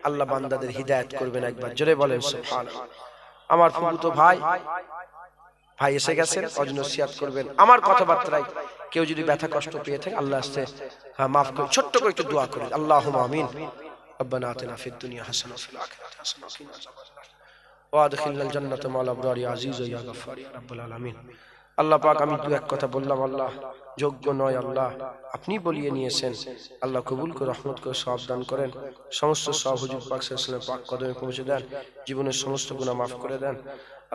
আল্লাহ বান্দাদের হিদায়াত করবেন। একবার জোরে বলেন সুবহানাল্লাহ। আমার ফুফুতো ভাই এসে গেছেন, নসিহত করবেন। আমার কথাবার্তায় কেউ যদি ব্যথা কষ্ট পেয়ে থাকে, আল্লাহ আস্তে মাফ করে, ছোট্ট করে একটু দোয়া করেন। আল্লাহুম্মা আমিন। রব্বানা আতিনা ফিদ দুনিয়া হাসানাহ ওয়া ফিল আখিরাতি হাসানাহ ওয়া কিনা আযাবান্নার ওয়া আদখিলনাল জান্নাতা মা'আল আবরার ইয়া আজিজ ইয়া গফফার ইয়া রাব্বুল আলামিন। আল্লাহ পাক, আমি দু এক কথা বললাম, আল্লাহ যোগ্য নয়, আল্লাহ আপনি বলিয়ে নিয়েছেন, আল্লাহ কবুল করে রহমত করে সওয়াব দান করেন। সমস্ত সওয়াব হুজুর পাক সাল্লাল্লাহু আলাইহি ওয়াসাল্লামের পাক কদমে পৌঁছে দেন, জীবনের সমস্ত গুনাহ মাফ করে দেন।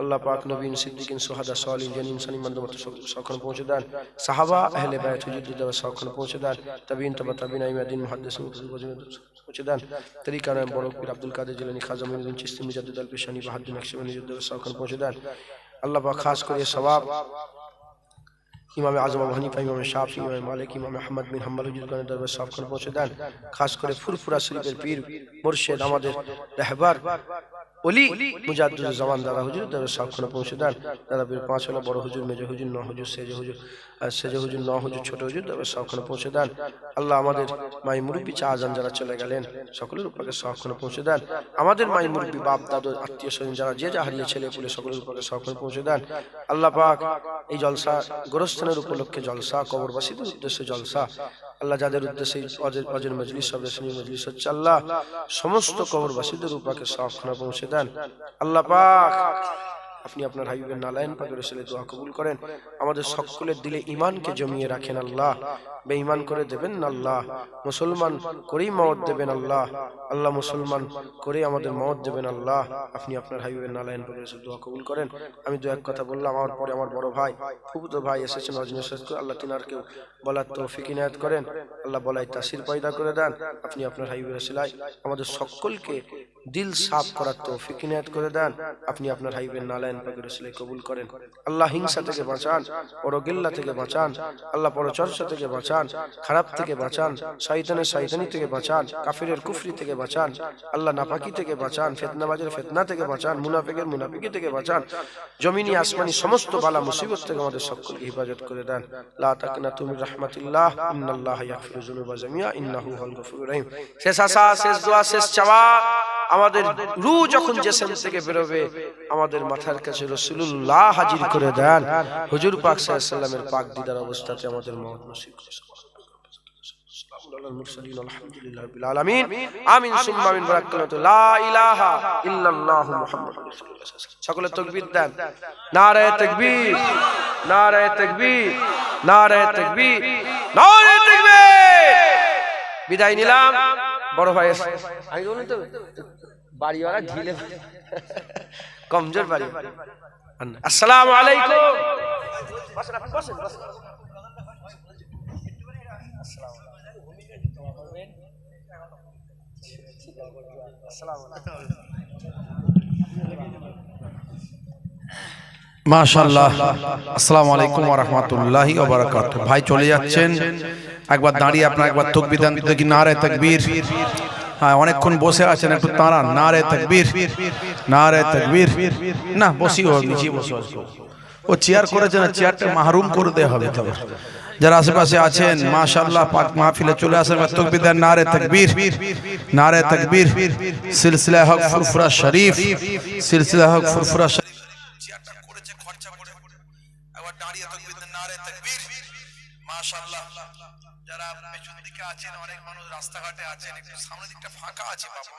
আল্লাহ পাক নবীন সিদ্দিকিন সুহাদা সালিহিন জান ইনসানি মানদমত সখন পৌঁছে দেন। সাহাবা আহলে বাইত হুজুরদের সখন পৌঁছে দেন। তাবিঈন তবা তাবিঈন আইমাদিন মুহাদ্দিসিন পৌঁছে দেন। তরিকা নাম বড় পীর আব্দুল কাদের জিলানী, খাজা মুঈনুদ্দিন চিশতি, মুজাদ্দিদ আল পেশানি, বাহাউদ্দিন নকশবন্দি হুজুরদের সখন পৌঁছে দেন। আল্লাহ পাক খাস করে সওয়াব ইমাম আজম আবু হানিফা, ইমাম শাফি, ইমাম মালিক, ইমাম আহমদ বিন হাম্বল হুজুরগণের দরবারে সওয়াব পৌঁছে দেন। খাস করে ফুরফুরা শরীফের পীর মুর্শিদ, আমাদের রাহবার ওলি মুজাদ্দিদ জামান দাদা হুজুর দরবারে সওয়াব পৌঁছে দেন। দাদা পীর পাঁচ হলো বড় হুজুর, মেজো হুজুর, ন হুজুর, সেজো হুজুর, ন হুজুর, ছোট হুজুর দরবারে সওয়াব পৌঁছে দেন। আল্লাহ আমাদের মাই মুরব্বি চাচাজান যারা চলে গেলেন, সকলের উপরে সওয়াব পৌঁছে দেন। আমাদের মাই মুরব্বি বাপ দাদু আত্মীয় স্বজন যারা যে যা হারিয়ে ছেলে পুলে, সকলের উপরে সওয়াব পৌঁছে দেন। আল্লাহ পাক এই জলসা গোরস্থানের উপলক্ষে জলসা, কবরবাসীদের উদ্দেশ্যে জলসা, আল্লাহ যাদের উদ্দেশ্যে অজের মজলিস, সবরেশনী মজলিস হচ্ছে, আল্লাহ সমস্ত কবরবাসীদের উপরে সওয়াব পৌঁছে দেন। আল্লাহ পাক আপনি আপনার হাবিবের নালায়েন পাকের রসুলের দোয়া কবুল করেন। আমাদের সকলের দিলে ঈমানকে জমিয়ে রাখেন আল্লাহ, বেঈমান করে দেবেন না আল্লাহ, মুসলমান করেই মওত দেবেন আল্লাহ, আল্লাহ মুসলমান করে আমাদের মওত দেবেন আল্লাহ। আপনি আপনার হাবিবের নালায়েন পাকের রসুলের দোয়া কবুল করেন। আমি দু এক কথা বললাম, আমার পরে আমার বড় ভাই ফুফুতো ভাই এসেছেন নজরুল, আল্লাহ তিনারকেও বলার তৌফিক ইনায়াত করেন, আল্লাহ বলাই তাসির পয়দা করে দেন। আপনি আপনার হাবিবের রসুলাই আমাদের সকলকে দিল সাফ করার তৌফিক ইনায়াত করে দেন। আপনি আপনার হাবিবের নালায়েন পাকের রসুলে কবুল করেন। আল্লাহ হিংসা থেকে বাঁচান, পরগিল্লা থেকে বাঁচান, আল্লাহ পরচর্চা থেকে বাঁচান, খারাপ থেকে বাঁচান, শয়তানের শয়তানি থেকে বাঁচান, কাফিরের কুফরি থেকে বাঁচান, আল্লাহ নাপাকি থেকে বাঁচান, ফিতনাবাজের ফিতনা থেকে বাঁচান, মুনাফিকের মুনাফিকি থেকে বাঁচান, জমিনি আসমানি সমস্ত বালা মুসিবত থেকে আমাদের সকলকে হিফাজত করে দেন। লা তাকনাতু মির রাহমাতিল্লাহ, ইন্নাল্লাহা ইয়াগফিরু যুনুবা জামিআ, ইন্নাহু হুয়াল গফুরুর রহিম। শেষ আশা, শেষ দোয়া, শেষ চাওয়া, আমাদের রূহ যখন জিসম থেকে বেরোবে, আমাদের মাথার কাছে রাসূলুল্লাহ হাজির করে দেন। হুজুর পাক সাল্লাল্লাহু আলাইহি ওয়াসাল্লামের পাক দিদার অবস্থাতে আমাদের মওত নসিব করুন। المرسلين الحمد لله رب العالمين آمين ثم آمين بركاته لا إله إلا الله محمد رسول الله সকলে তাকবীর দেন। নারে তাকবীর, নারে তাকবীর, নারে তাকবীর, নারে তাকবীর। বিদায় নিলাম বড় ভাই। আমি বলুন তো বাড়িওয়ালা ঢিলে কমজোর বাড়ি। আসসালামু আলাইকুম। মাশাআল্লাহ, আসসালামু আলাইকুম ওয়া রাহমাতুল্লাহি ওয়া বারাকাতুহু। ভাই চলে যাচ্ছেন, একবার দাঁড়িয়ে আপনারা একবার তাকবীর দেন দেখি, নারে তাকবীর। হ্যাঁ, অনেকক্ষণ বসে আছেন, একটু তাড়ান, নারে তাকবীর, নারে তাকবীর। না বসি ও নিচে বসে ও চেয়ার করেছে না, চেয়ারটা মাহরুম করে দেওয়া হবে। তবে যারা আশেপাশে আছেন মাশাআল্লাহ পাক মাহফিলে চলে আসেন, তাকবীর দেন, নারে তাকবীর, নারে তাকবীর। সিলসিলা হক ফুরফুরা শরীফ, সিলসিলা হক ফুরফুরা শরীফ চেয়ারটা করেছে খরচা করে, একবার দাঁড়িয়ে তাকবীর দেন, নারে তাকবীর। মাশাআল্লাহ যারা পেছন দিকে আছেন, অনেক মানুষ রাস্তাঘাটে আছেন, একটু সামনের দিকটা ফাঁকা আছে বাবা।